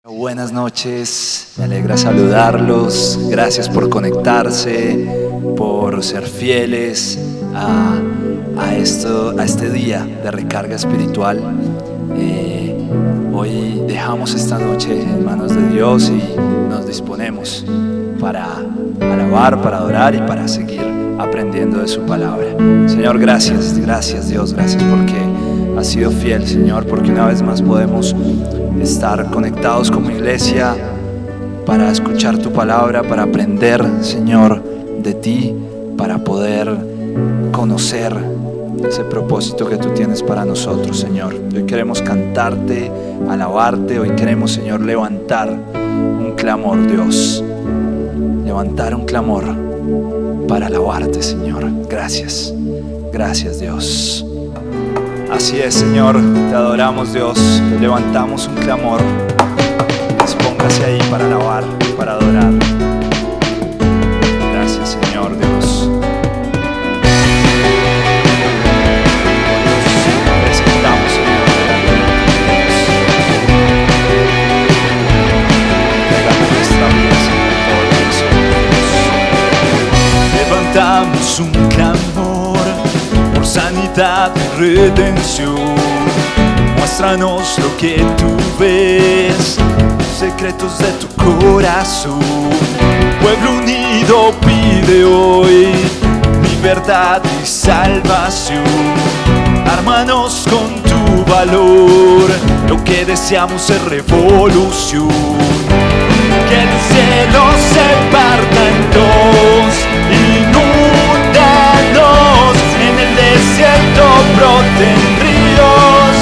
Buenas noches, me alegra saludarlos. Gracias por conectarse, por ser fieles a este día de recarga espiritual. Hoy dejamos esta noche en manos de Dios y nos disponemos para alabar, para adorar y para seguir aprendiendo de su palabra. Señor, gracias Dios, gracias porque has sido fiel, Señor, porque una vez más podemos estar conectados como iglesia para escuchar tu palabra, para aprender, Señor, de ti, para poder conocer ese propósito que tú tienes para nosotros, Señor. Hoy queremos cantarte, alabarte, hoy queremos, Señor, levantar un clamor, Dios, levantar un clamor para alabarte, Señor. Gracias, Dios. Así es, Señor, te adoramos, Dios, te levantamos un clamor. Dispóngase ahí para alabar, para adorar. Gracias, Señor, Dios. Nos presentamos, Señor, delante de Dios. Entregamos nuestra vida, Señor, todo lo que somos. Levantamos un clamor por sanidad y redención. Muéstranos lo que tú ves, secretos de tu corazón. Pueblo unido pide hoy libertad y salvación. Ármanos con tu valor, lo que deseamos es revolución. Que el cielo se parta en dos, inúndanos, en el desierto broten ríos.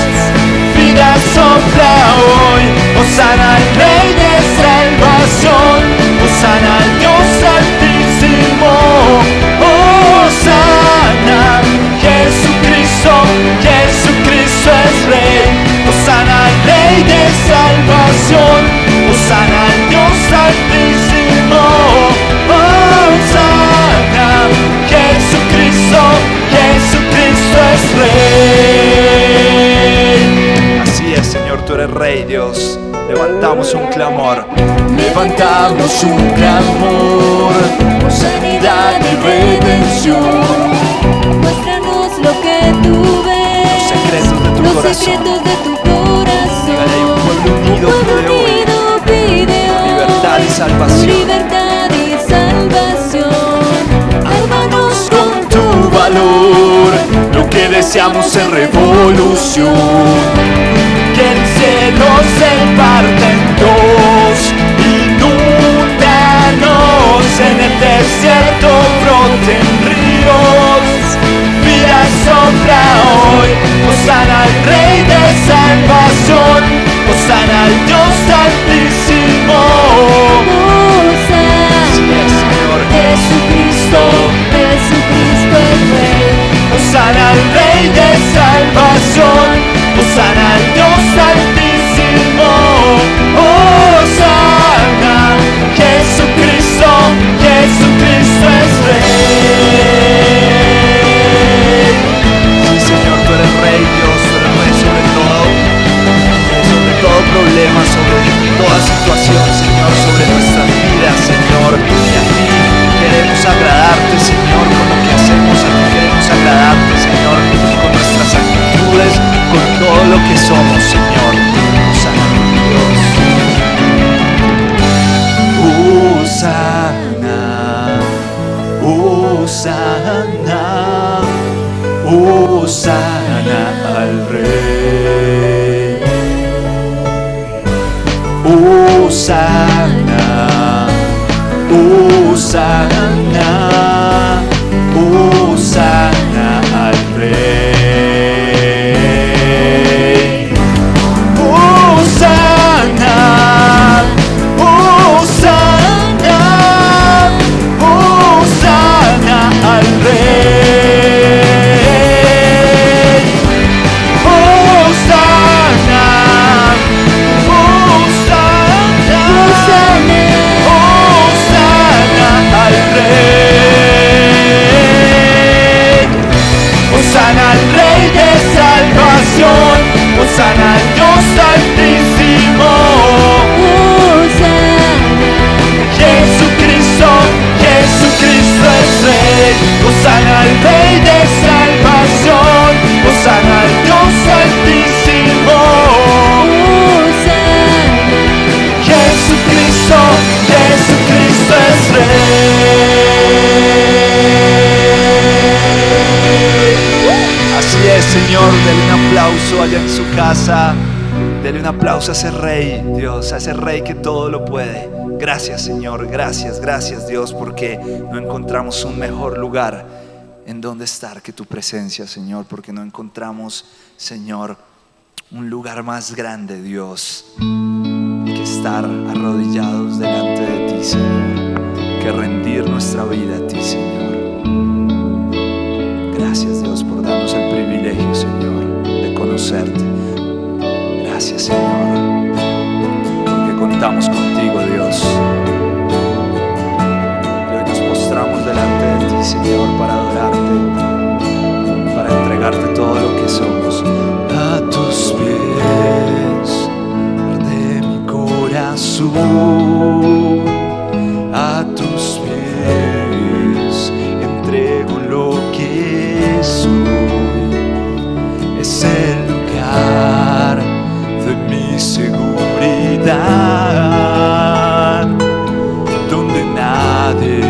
Vida sopla hoy, hosana al Rey de salvación, hosana al Dios altísimo, hosana, Jesucristo es Rey, hosana al Rey de salvación, hosana al Dios altísimo, hosana, Jesucristo es Rey. Así es, Señor, tú eres Rey, Dios. Levantamos un clamor, por sanidad y redención. Muéstranos lo que tú ves, los secretos de tu corazón. Dígale ahí, un pueblo unido pide hoy libertad y salvación. Ármanos con tu valor, lo que deseamos es revolución. Que el cielo se parte en dos, inúndanos, en el desierto broten ríos. Vida sopla hoy, hosana al Rey de salvación, hosana al Dios altísimo. Así es, Señor. Jesucristo es Rey, hosana al Rey de salvación. Hosana al Rey. Hosana, Hosana, Hosana al Rey. Hosana, Hosana, Hosana al Rey. Hosana, Hosana, Hosana al Rey. Hosana al Rey de salvación, Hosana al Dios altísimo. Jesucristo, Jesucristo es Rey. Hosana al Rey de salvación, Hosana al Dios altísimo. Jesucristo, Jesucristo es Rey. Así es, Señor, dele un aplauso allá en su casa. Dele un aplauso a ese Rey, Dios, a ese Rey que todo lo puede. Gracias, Señor, gracias, gracias, Dios, porque no encontramos un mejor lugar en donde estar que tu presencia, Señor, porque no encontramos, Señor, un lugar más grande, Dios, que estar arrodillados delante de ti, Señor, que rendir nuestra vida a ti, Señor. Gracias, Dios, por darnos el privilegio, Señor, de conocerte. Gracias, Señor, porque contamos contigo, Dios. Y hoy nos postramos delante de ti, Señor, para adorarte, para entregarte todo lo que somos. A tus pies arde mi corazón, a tus pies entrego lo que soy. Es el lugar de mi seguridad, donde nadie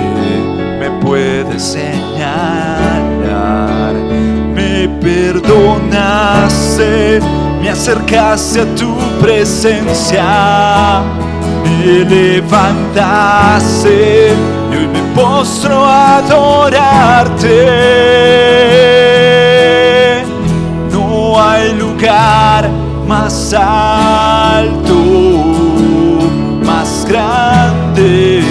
me puede señalar. Me perdonaste, me acercaste a tu presencia, me levantaste y hoy me postro a adorarte. No hay lugar más alto, más grande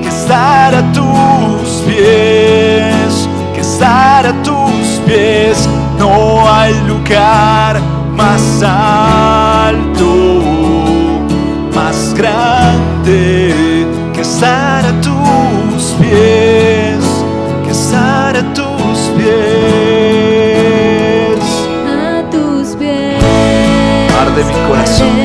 que estar a tus pies, que estar a tus pies. No hay lugar más alto, más grande que estar a tus pies, que estar a tus pies. A tus pies Arde mi corazón,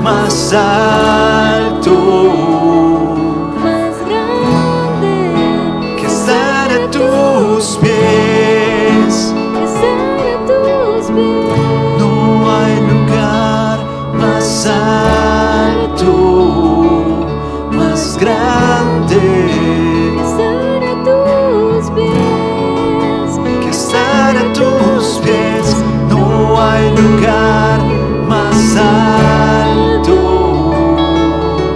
más alto, más grande, que estar a tus pies. estar a tus pies. No hay lugar más alto, más grande, Estar a tus pies, que estar a tus pies. No hay lugar más alto,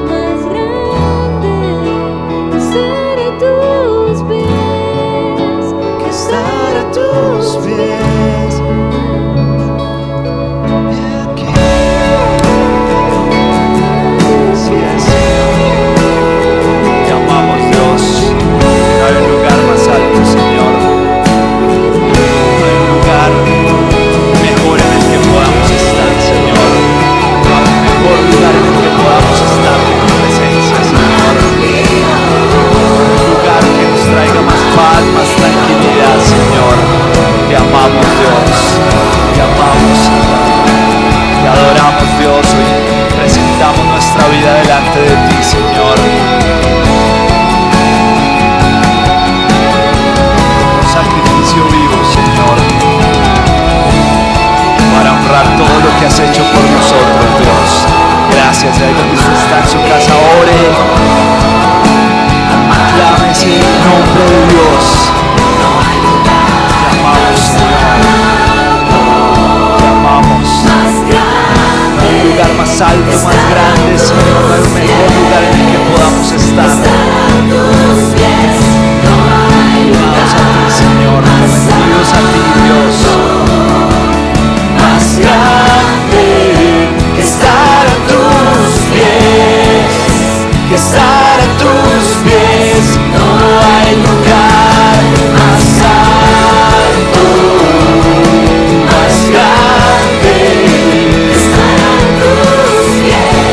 más grande, estar a tus pies, que estar a tus pies. Y aquí, sí es. Te amamos, Dios. No hay un lugar más alto, Señor. No hay un lugar mejor en el que podamos estar, Señor. No hay un mejor lugar en el que podamos estar que tu presencia, Señor. Un lugar que nos traiga más paz, más tranquilidad, Señor. Te amamos, Dios. Te amamos, Señor. Te adoramos, Dios. Hoy presentamos nuestra vida delante de ti, Señor. Un sacrificio vivo, Señor, para honrar todo lo que has hecho por nosotros, Dios. Gracias, ahí donde usted está en su casa, ore, aclame ese nombre de Dios. Te amamos, Señor. Te amamos. No hay un lugar más alto, más grande, Señor. No hay un mejor lugar en el que podamos estar. Unidos a ti, Señor, sometidos a ti, Dios. Más grande que estar a tus pies, que estar a tus pies. No hay lugar más alto, más grande que estar a tus pies,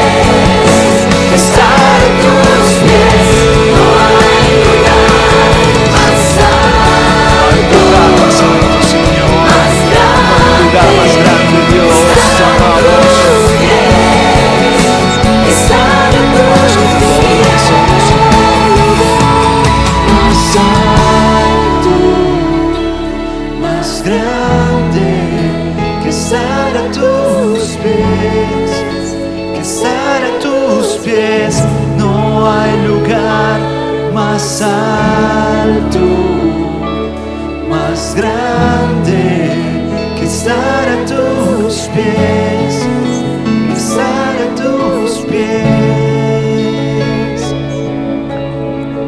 que estar a tus pies. No hay lugar más alto, Señor. No hay lugar más grande, Dios. Te amamos. Vamos con todo lo que somos, más alto, más grande, que estar a tus pies, que estar a tus pies. No hay lugar más alto, más grande, que estar a tus pies, que estar a tus pies.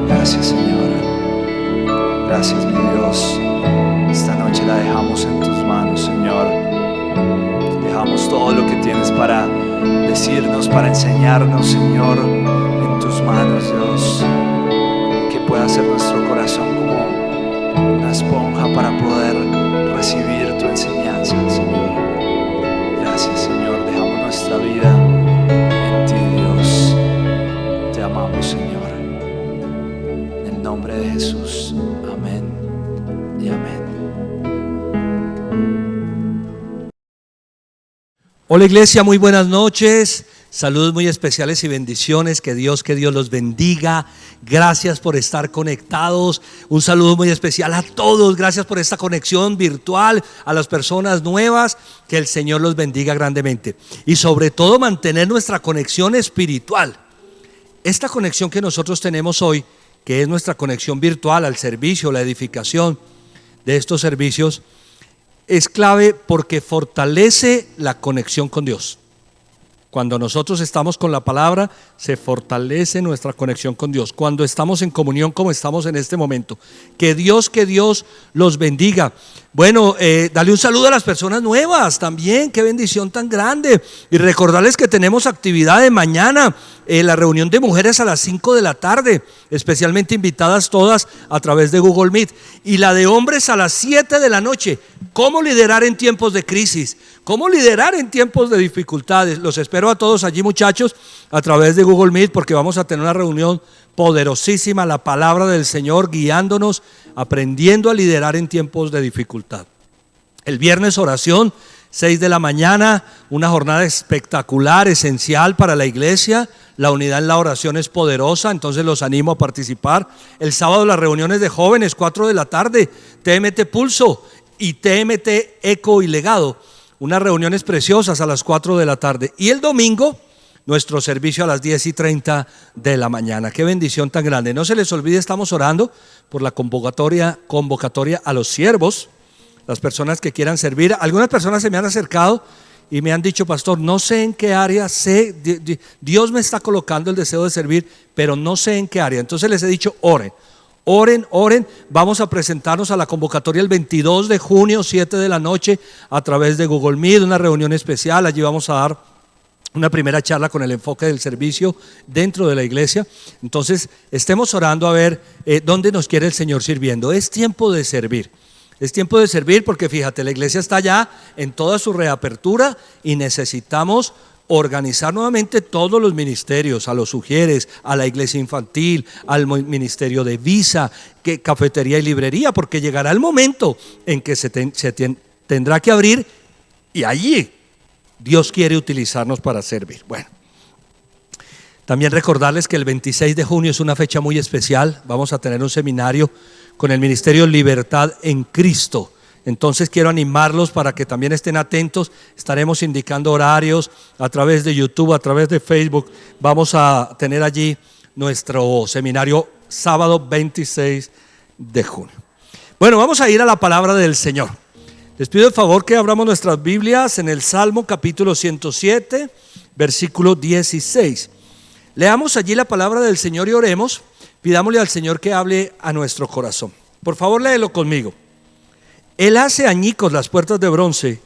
Gracias, Señor. Gracias, mi Dios. Esta noche la dejamos en tus manos, Señor. Dejamos todo lo que tienes para decirnos, para enseñarnos, Señor, en tus manos, Dios. Que pueda ser nuestro corazón como una esponja para poder recibir tu enseñanza, Señor. Gracias, Señor. Dejamos nuestra vida en ti, Dios. Te amamos, Señor. En el nombre de Jesús. Amén y amén. Hola iglesia, muy buenas noches, saludos muy especiales y bendiciones, que Dios los bendiga. Gracias por estar conectados, un saludo muy especial a todos, gracias por esta conexión virtual, a las personas nuevas, que el Señor los bendiga grandemente. Y sobre todo mantener nuestra conexión espiritual. Esta conexión que nosotros tenemos hoy, que es nuestra conexión virtual al servicio, la edificación de estos servicios, es clave porque fortalece la conexión con Dios. Cuando nosotros estamos con la palabra, se fortalece nuestra conexión con Dios. Cuando estamos en comunión como estamos en este momento. Que Dios los bendiga. Bueno, dale un saludo a las personas nuevas también. Qué bendición tan grande. Y recordarles que tenemos actividad de mañana. La reunión de mujeres a las 5 de la tarde. Especialmente invitadas todas a través de Google Meet. Y la de hombres a las 7 de la noche. ¿Cómo liderar en tiempos de crisis? ¿Cómo liderar en tiempos de dificultades? Los espero a todos allí, muchachos, a través de Google Meet, porque vamos a tener una reunión poderosísima, la palabra del Señor guiándonos, aprendiendo a liderar en tiempos de dificultad. El viernes oración, 6 de la mañana, una jornada espectacular, esencial para la iglesia. La unidad en la oración es poderosa, entonces los animo a participar. El sábado las reuniones de jóvenes, 4 de la tarde, TMT Pulso y TMT Eco y Legado. Unas reuniones preciosas a las 4 de la tarde. Y el domingo, nuestro servicio a las 10:30 de la mañana. Qué bendición tan grande. No se les olvide, estamos orando por la convocatoria a los siervos, las personas que quieran servir. Algunas personas se me han acercado y me han dicho: pastor, no sé en qué área, Dios me está colocando el deseo de servir, pero no sé en qué área. Entonces les he dicho: oren. Vamos a presentarnos a la convocatoria el 22 de junio, 7 de la noche, a través de Google Meet, una reunión especial. Allí vamos a dar una primera charla con el enfoque del servicio dentro de la iglesia. Entonces estemos orando a ver dónde nos quiere el Señor sirviendo. Es tiempo de servir. Es tiempo de servir porque fíjate, la iglesia está ya en toda su reapertura y necesitamos organizar nuevamente todos los ministerios, a los sugieres, a la iglesia infantil, al ministerio de visa, cafetería y librería, porque llegará el momento en que se tendrá que abrir y allí Dios quiere utilizarnos para servir. Bueno, también recordarles que el 26 de junio es una fecha muy especial. Vamos a tener un seminario con el Ministerio Libertad en Cristo. Entonces quiero animarlos para que también estén atentos. Estaremos indicando horarios a través de YouTube, a través de Facebook. Vamos a tener allí nuestro seminario sábado 26 de junio. Bueno, vamos a ir a la palabra del Señor. Les pido el favor que abramos nuestras Biblias en el Salmo capítulo 107, versículo 16. Leamos allí la palabra del Señor y oremos. Pidámosle al Señor que hable a nuestro corazón. Por favor, léelo conmigo. Él hace añicos las puertas de bronce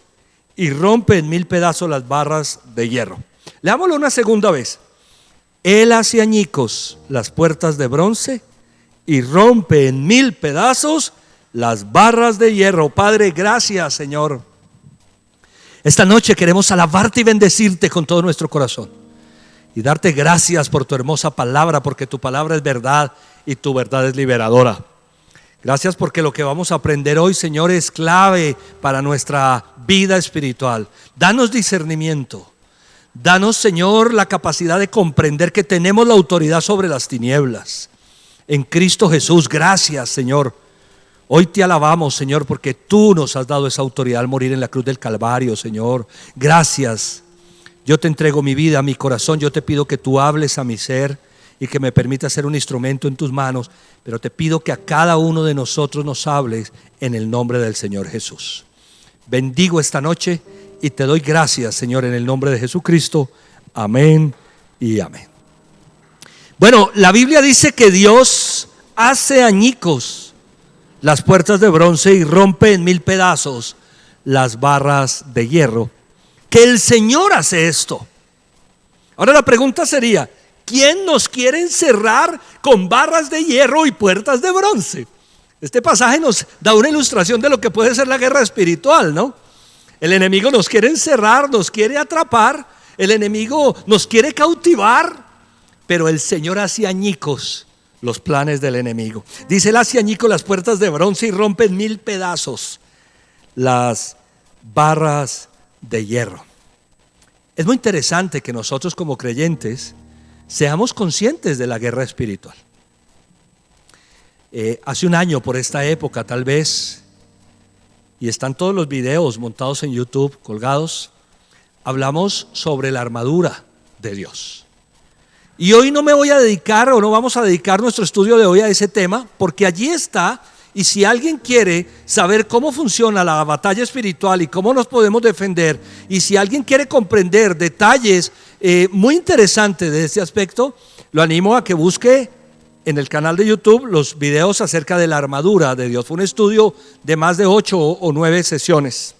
y rompe en 1000 pedazos las barras de hierro. Leámoslo una segunda vez. Él hace añicos las puertas de bronce y rompe en 1000 pedazos las barras de hierro. Padre, gracias, Señor. Esta noche queremos alabarte y bendecirte con todo nuestro corazón y darte gracias por tu hermosa palabra, porque tu palabra es verdad y tu verdad es liberadora. Gracias porque lo que vamos a aprender hoy, Señor, es clave para nuestra vida espiritual. Danos discernimiento. Danos, Señor, la capacidad de comprender que tenemos la autoridad sobre las tinieblas. En Cristo Jesús, gracias, Señor. Hoy te alabamos, Señor, porque tú nos has dado esa autoridad al morir en la cruz del Calvario, Señor. Gracias. Yo te entrego mi vida, mi corazón. Yo te pido que tú hables a mi ser y que me permitas ser un instrumento en tus manos. Pero te pido que a cada uno de nosotros nos hables en el nombre del Señor Jesús. Bendigo esta noche y te doy gracias, Señor, en el nombre de Jesucristo. Amén y amén. Bueno, la Biblia dice que Dios hace añicos las puertas de bronce y rompe en 1000 pedazos las barras de hierro. Que el Señor hace esto. Ahora la pregunta sería: ¿quién nos quiere encerrar con barras de hierro y puertas de bronce? Este pasaje nos da una ilustración de lo que puede ser la guerra espiritual, ¿no? El enemigo nos quiere encerrar, nos quiere atrapar, el enemigo nos quiere cautivar, pero el Señor hace añicos los planes del enemigo. Dice: él hace añicos las puertas de bronce y rompe en 1000 pedazos las barras de hierro. Es muy interesante que nosotros como creyentes seamos conscientes de la guerra espiritual. Hace un año por esta época tal vez, y están todos los videos montados en YouTube, colgados, hablamos sobre la armadura de Dios. Y hoy no me voy a dedicar, o no vamos a dedicar nuestro estudio de hoy a ese tema, porque allí está. Y si alguien quiere saber cómo funciona la batalla espiritual y cómo nos podemos defender, y si alguien quiere comprender detalles muy interesantes de este aspecto, lo animo a que busque en el canal de YouTube los videos acerca de la armadura de Dios. Fue un estudio de más de 8 o 9 sesiones.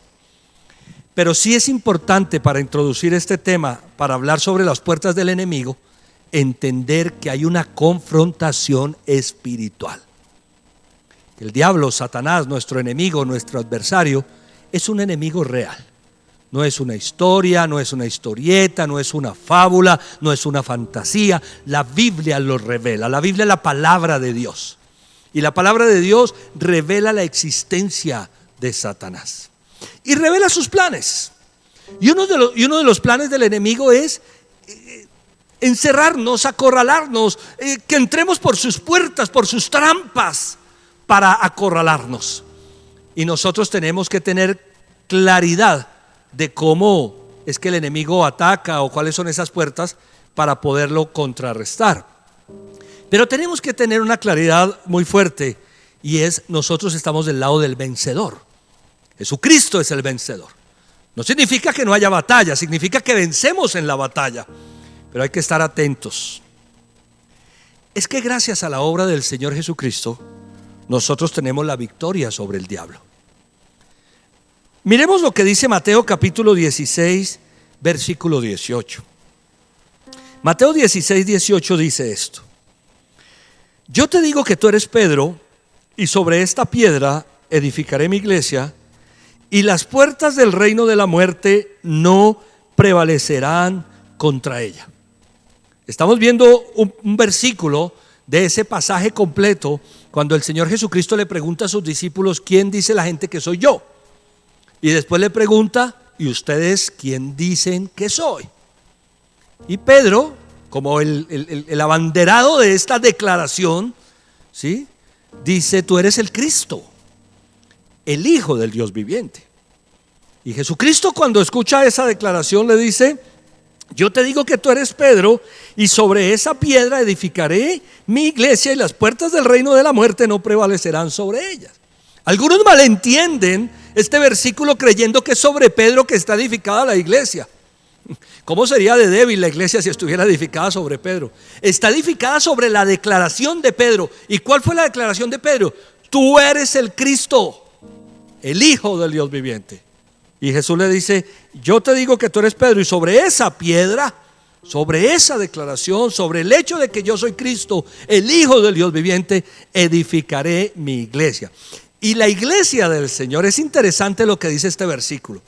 Pero sí es importante, para introducir este tema, para hablar sobre las puertas del enemigo, entender que hay una confrontación espiritual. El diablo, Satanás, nuestro enemigo, nuestro adversario, es un enemigo real. No es una historia, no es una historieta, no es una fábula, no es una fantasía. La Biblia lo revela. La Biblia es la palabra de Dios. Y la palabra de Dios revela la existencia de Satanás. Y revela sus planes. Y uno de los planes del enemigo es encerrarnos, acorralarnos, que entremos por sus puertas, por sus trampas, para acorralarnos. Y nosotros tenemos que tener claridad de cómo es que el enemigo ataca o cuáles son esas puertas para poderlo contrarrestar. Pero tenemos que tener una claridad muy fuerte, y es: nosotros estamos del lado del vencedor. Jesucristo es el vencedor. No significa que no haya batalla, significa que vencemos en la batalla, pero hay que estar atentos. Es que gracias a la obra del Señor Jesucristo, nosotros tenemos la victoria sobre el diablo. Miremos lo que dice Mateo capítulo 16, versículo 18. Mateo 16, 18 dice esto: yo te digo que tú eres Pedro, y sobre esta piedra edificaré mi iglesia, y las puertas del reino de la muerte no prevalecerán contra ella. Estamos viendo un versículo de ese pasaje completo, cuando el Señor Jesucristo le pregunta a sus discípulos: ¿quién dice la gente que soy yo? Y después le pregunta: ¿y ustedes quién dicen que soy? Y Pedro, como el abanderado de esta declaración, ¿sí?, dice: tú eres el Cristo, el Hijo del Dios viviente. Y Jesucristo, cuando escucha esa declaración, le dice: yo te digo que tú eres Pedro, y sobre esa piedra edificaré mi iglesia, y las puertas del reino de la muerte no prevalecerán sobre ellas. Algunos malentienden este versículo creyendo que es sobre Pedro que está edificada la iglesia. ¿Cómo sería de débil la iglesia si estuviera edificada sobre Pedro? Está edificada sobre la declaración de Pedro. ¿Y cuál fue la declaración de Pedro? Tú eres el Cristo, el Hijo del Dios viviente. Y Jesús le dice: yo te digo que tú eres Pedro, y sobre esa piedra, sobre esa declaración, sobre el hecho de que yo soy Cristo, el Hijo del Dios viviente, edificaré mi iglesia. Y la iglesia del Señor, es interesante lo que dice este versículo,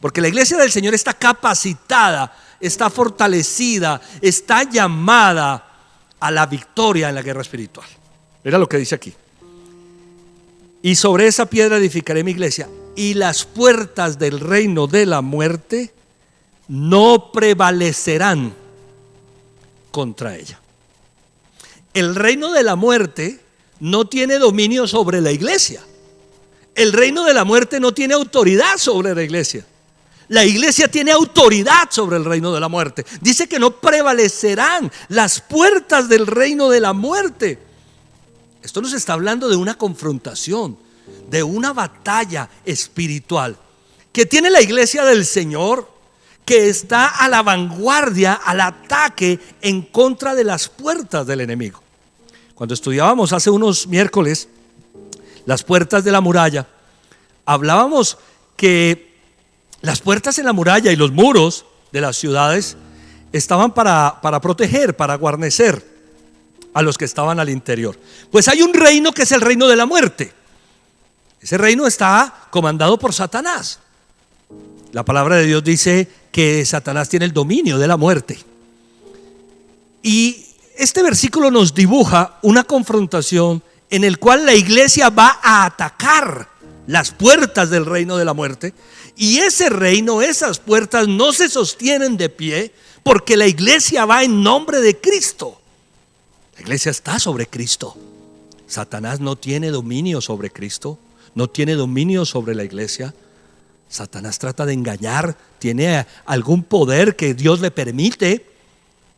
porque la iglesia del Señor está capacitada, está fortalecida, está llamada a la victoria en la guerra espiritual. Mira lo que dice aquí: y sobre esa piedra edificaré mi iglesia, y las puertas del reino de la muerte no prevalecerán contra ella. El reino de la muerte no tiene dominio sobre la iglesia. El reino de la muerte no tiene autoridad sobre la iglesia. La iglesia tiene autoridad sobre el reino de la muerte. Dice que no prevalecerán las puertas del reino de la muerte. Esto nos está hablando de una confrontación, de una batalla espiritual que tiene la iglesia del Señor, que está a la vanguardia, al ataque en contra de las puertas del enemigo. Cuando estudiábamos hace unos miércoles las puertas de la muralla, hablábamos que las puertas en la muralla y los muros de las ciudades estaban para proteger, para guarnecer a los que estaban al interior. Pues hay un reino que es el reino de la muerte. Ese reino está comandado por Satanás. La palabra de Dios dice que Satanás tiene el dominio de la muerte. Y este versículo nos dibuja una confrontación en el cual la iglesia va a atacar las puertas del reino de la muerte. Y ese reino, esas puertas no se sostienen de pie, porque la iglesia va en nombre de Cristo. La iglesia está sobre Cristo. Satanás no tiene dominio sobre Cristo, no tiene dominio sobre la iglesia. Satanás trata de engañar, tiene algún poder que Dios le permite,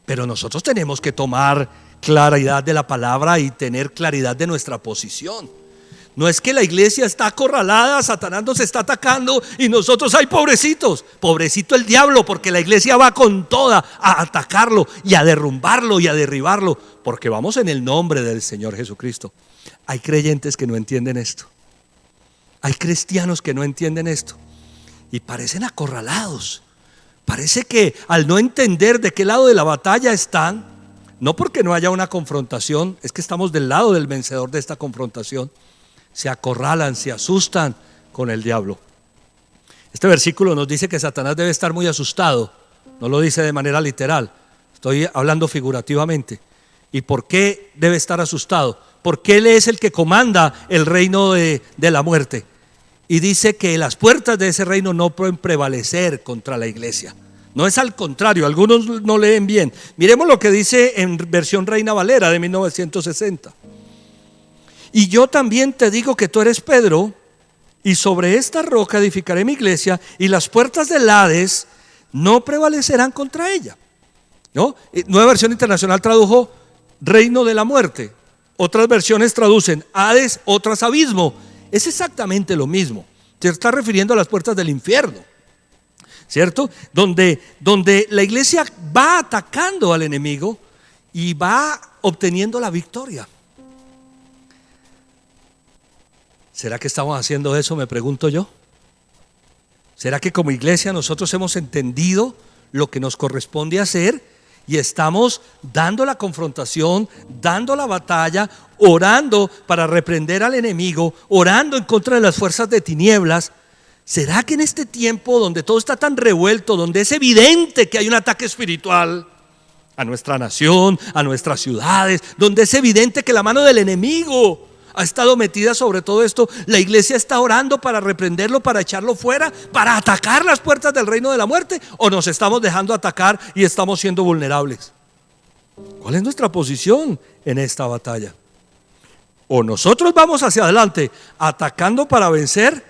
pero nosotros tenemos que tomar claridad de la palabra y tener claridad de nuestra posición. No es que la iglesia está acorralada, Satanás nos está atacando y nosotros, ay, pobrecitos, pobrecito el diablo, porque la iglesia va con toda a atacarlo y a derrumbarlo y a derribarlo, porque vamos en el nombre del Señor Jesucristo. Hay creyentes que no entienden esto, hay cristianos que no entienden esto y parecen acorralados. Parece que al no entender de qué lado de la batalla están, no porque no haya una confrontación, es que estamos del lado del vencedor de esta confrontación, se acorralan, se asustan con el diablo. Este versículo nos dice que Satanás debe estar muy asustado. No lo dice de manera literal, estoy hablando figurativamente. ¿Y por qué debe estar asustado? Porque él es el que comanda el reino de la muerte. y dice que las puertas de ese reino no pueden prevalecer contra la iglesia. No es al contrario, algunos no leen bien. Miremos lo que dice en versión Reina Valera de 1960. Y yo también te digo que tú eres Pedro, y sobre esta roca edificaré mi iglesia, y las puertas del Hades no prevalecerán contra ella. ¿No? Nueva Versión Internacional tradujo reino de la muerte. Otras versiones traducen Hades, otras abismo. Es exactamente lo mismo. Se está refiriendo a las puertas del infierno, ¿cierto? Donde la iglesia va atacando al enemigo y va obteniendo la victoria. ¿Será que estamos haciendo eso? Me pregunto yo. ¿Será que como iglesia nosotros hemos entendido lo que nos corresponde hacer y estamos dando la confrontación, dando la batalla, orando para reprender al enemigo, orando en contra de las fuerzas de tinieblas? ¿Será que en este tiempo donde todo está tan revuelto, donde es evidente que hay un ataque espiritual a nuestra nación, a nuestras ciudades, donde es evidente que la mano del enemigo ha estado metida sobre todo esto, la iglesia está orando para reprenderlo, para echarlo fuera, para atacar las puertas del reino de la muerte? ¿O nos estamos dejando atacar y estamos siendo vulnerables? ¿Cuál es nuestra posición en esta batalla? O nosotros vamos hacia adelante atacando para vencer,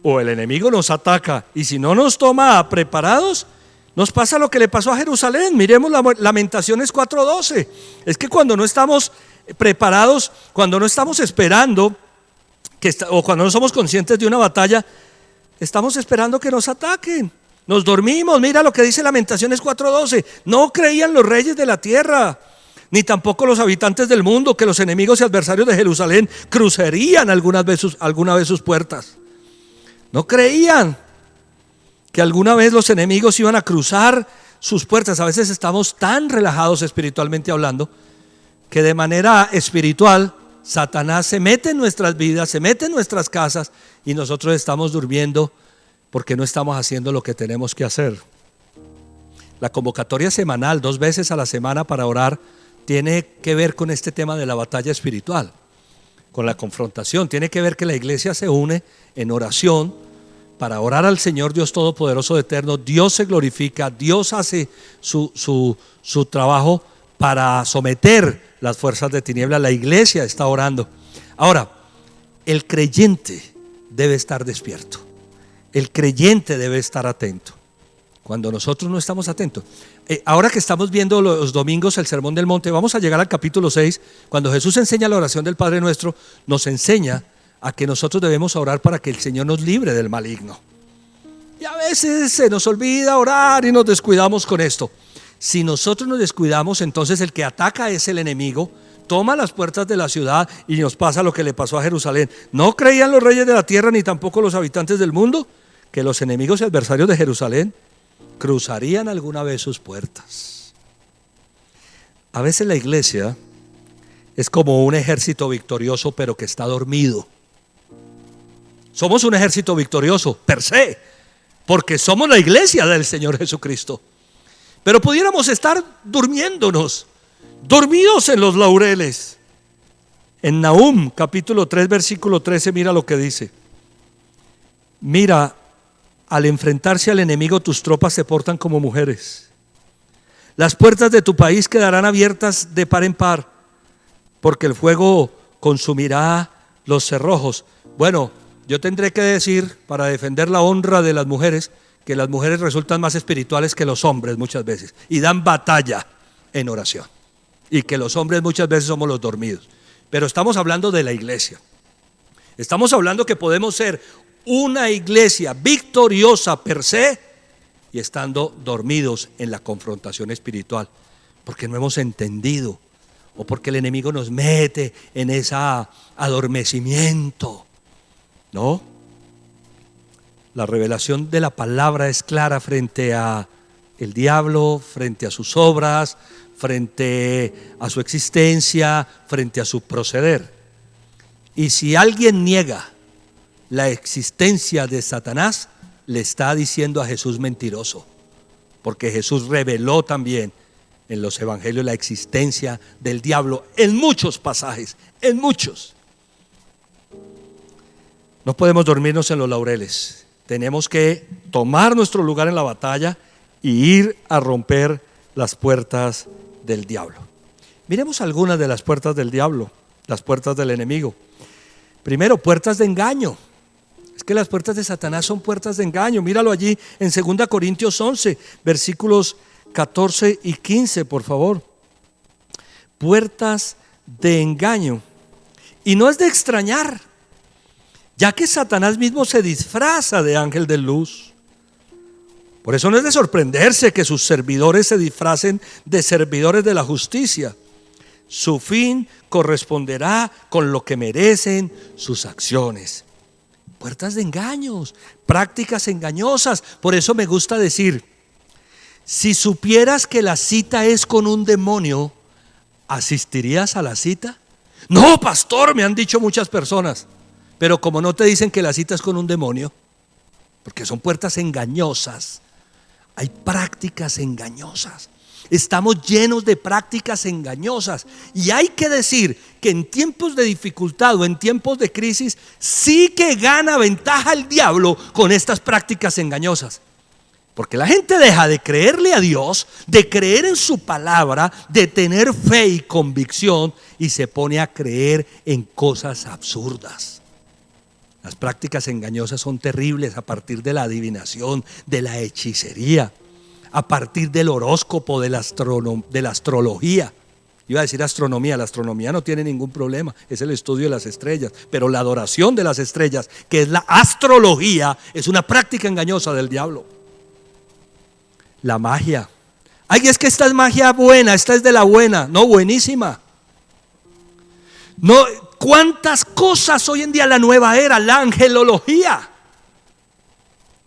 o el enemigo nos ataca, y si no nos toma preparados, nos pasa lo que le pasó a Jerusalén. Miremos Lamentaciones 4:12. Es que cuando no estamos preparados, cuando no estamos esperando o cuando no somos conscientes de una batalla, estamos esperando que nos ataquen, nos dormimos. Mira lo que dice Lamentaciones 4:12. No creían los reyes de la tierra, ni tampoco los habitantes del mundo, que los enemigos y adversarios de Jerusalén cruzarían alguna vez sus puertas. No creían que alguna vez los enemigos iban a cruzar sus puertas. A veces estamos tan relajados espiritualmente hablando que de manera espiritual Satanás se mete en nuestras vidas, se mete en nuestras casas, y nosotros estamos durmiendo porque no estamos haciendo lo que tenemos que hacer. La convocatoria semanal, 2 veces a la semana para orar, tiene que ver con este tema de la batalla espiritual, con la confrontación. Tiene que ver que la iglesia se une en oración para orar al Señor Dios Todopoderoso Eterno. Dios se glorifica, Dios hace su trabajo para someter las fuerzas de tinieblas. La iglesia está orando. Ahora, el creyente debe estar despierto. El creyente debe estar atento. Cuando nosotros no estamos atentos. Ahora que estamos viendo los domingos el Sermón del Monte, vamos a llegar al capítulo 6. Cuando Jesús enseña la oración del Padre Nuestro, nos enseña a que nosotros debemos orar para que el Señor nos libre del maligno. Y a veces se nos olvida orar y nos descuidamos con esto. Si nosotros nos descuidamos, entonces el que ataca es el enemigo, toma las puertas de la ciudad y nos pasa lo que le pasó a Jerusalén. ¿No creían los reyes de la tierra ni tampoco los habitantes del mundo que los enemigos y adversarios de Jerusalén cruzarían alguna vez sus puertas? A veces la iglesia es como un ejército victorioso pero que está dormido. Somos un ejército victorioso per se, porque somos la iglesia del Señor Jesucristo. Pero pudiéramos estar durmiéndonos, dormidos en los laureles. En Nahum capítulo 3 versículo 13, mira lo que dice. Mira, al enfrentarse al enemigo tus tropas se portan como mujeres. Las puertas de tu país quedarán abiertas de par en par, porque el fuego consumirá los cerrojos. Bueno, yo tendré que decir, para defender la honra de las mujeres, que las mujeres resultan más espirituales que los hombres muchas veces y dan batalla en oración, y que los hombres muchas veces somos los dormidos. Pero estamos hablando de la iglesia. Estamos hablando que podemos ser una iglesia victoriosa per se y estando dormidos en la confrontación espiritual, porque no hemos entendido o porque el enemigo nos mete en ese adormecimiento. No, la revelación de la palabra es clara frente a el diablo, frente a sus obras, frente a su existencia, frente a su proceder. Y si alguien niega la existencia de Satanás, le está diciendo a Jesús mentiroso, porque Jesús reveló también en los evangelios la existencia del diablo en muchos pasajes, en muchos. No podemos dormirnos en los laureles. Tenemos que tomar nuestro lugar en la batalla y ir a romper las puertas del diablo. Miremos algunas de las puertas del diablo, las puertas del enemigo. Primero, puertas de engaño. Es que las puertas de Satanás son puertas de engaño. Míralo allí en 2 Corintios 11, versículos 14 y 15, por favor. Puertas de engaño. Y no es de extrañar, ya que Satanás mismo se disfraza de ángel de luz. Por eso no es de sorprenderse que sus servidores se disfracen de servidores de la justicia. Su fin corresponderá con lo que merecen sus acciones. Puertas de engaños, prácticas engañosas. Por eso me gusta decir, si supieras que la cita es con un demonio, ¿asistirías a la cita? No, pastor, me han dicho muchas personas. Pero como no te dicen que la cita es con un demonio, porque son puertas engañosas, hay prácticas engañosas. Estamos llenos de prácticas engañosas. Y hay que decir que en tiempos de dificultad o en tiempos de crisis, sí que gana ventaja el diablo con estas prácticas engañosas. Porque la gente deja de creerle a Dios, de creer en su palabra, de tener fe y convicción, y se pone a creer en cosas absurdas. Las prácticas engañosas son terribles a partir de la adivinación, de la hechicería, a partir del horóscopo, de la astrología. Iba a decir astronomía, la astronomía no tiene ningún problema, es el estudio de las estrellas, pero la adoración de las estrellas, que es la astrología, es una práctica engañosa del diablo. La magia. Ay, es que esta es magia buena, esta es de la buena, no, buenísima. No, ¿cuántas cosas hoy en día la nueva era? La angelología.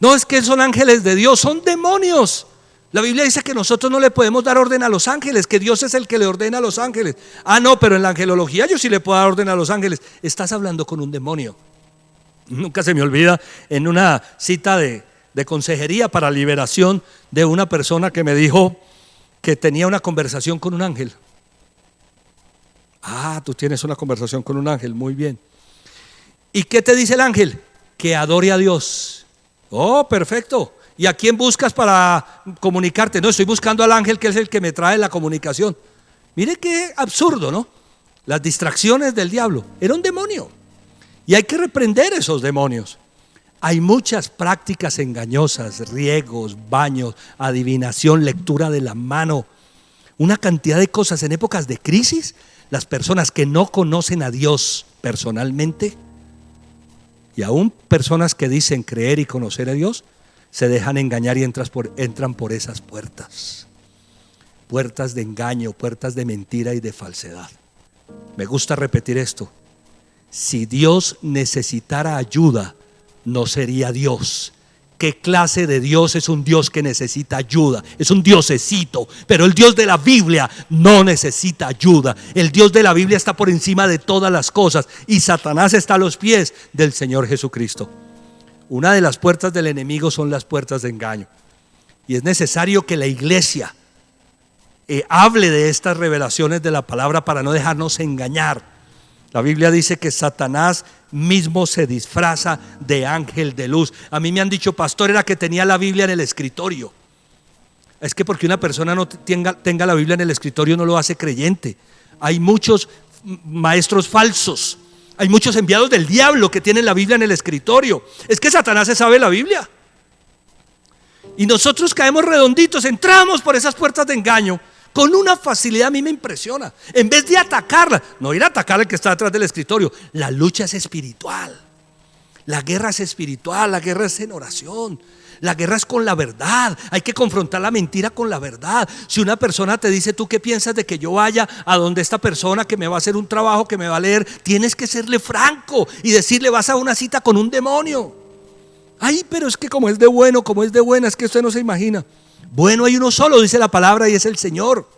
No es que son ángeles de Dios, son demonios. La Biblia dice que nosotros no le podemos dar orden a los ángeles, que Dios es el que le ordena a los ángeles. Ah, no, pero en la angelología yo sí le puedo dar orden a los ángeles. Estás hablando con un demonio. Nunca se me olvida en una cita de consejería para liberación de una persona que me dijo que tenía una conversación con un ángel. Ah, tú tienes una conversación con un ángel, muy bien. ¿Y qué te dice el ángel? Que adore a Dios. Oh, perfecto. ¿Y a quién buscas para comunicarte? No, estoy buscando al ángel, que es el que me trae la comunicación. Mire qué absurdo, ¿no? Las distracciones del diablo. Era un demonio. Y hay que reprender esos demonios. Hay muchas prácticas engañosas, riegos, baños, adivinación, lectura de la mano. Una cantidad de cosas en épocas de crisis. Las personas que no conocen a Dios personalmente, y aún personas que dicen creer y conocer a Dios, se dejan engañar y entran por esas puertas. Puertas de engaño, puertas de mentira y de falsedad. Me gusta repetir esto. Si Dios necesitara ayuda, no sería Dios. ¿Qué clase de Dios es un Dios que necesita ayuda? Es un diosecito, pero el Dios de la Biblia no necesita ayuda. El Dios de la Biblia está por encima de todas las cosas y Satanás está a los pies del Señor Jesucristo. Una de las puertas del enemigo son las puertas de engaño. Y es necesario que la iglesia hable de estas revelaciones de la palabra para no dejarnos engañar. La Biblia dice que Satanás mismo se disfraza de ángel de luz. A mí me han dicho, pastor, era que tenía la Biblia en el escritorio. Es que porque una persona no tenga la Biblia en el escritorio no lo hace creyente. Hay muchos maestros falsos. Hay muchos enviados del diablo que tienen la Biblia en el escritorio. Es que Satanás se sabe la Biblia. Y nosotros caemos redonditos, entramos por esas puertas de engaño con una facilidad. A mí me impresiona. En vez de atacarla, no ir a atacar al que está detrás del escritorio. La lucha es espiritual. La guerra es espiritual, la guerra es en oración. La guerra es con la verdad. Hay que confrontar la mentira con la verdad. Si una persona te dice, ¿tú qué piensas de que yo vaya a donde esta persona que me va a hacer un trabajo, que me va a leer? Tienes que serle franco y decirle, vas a una cita con un demonio. Ay, pero es que como es de bueno, como es de buena, es que usted no se imagina. Bueno, hay uno solo, dice la palabra, y es el Señor.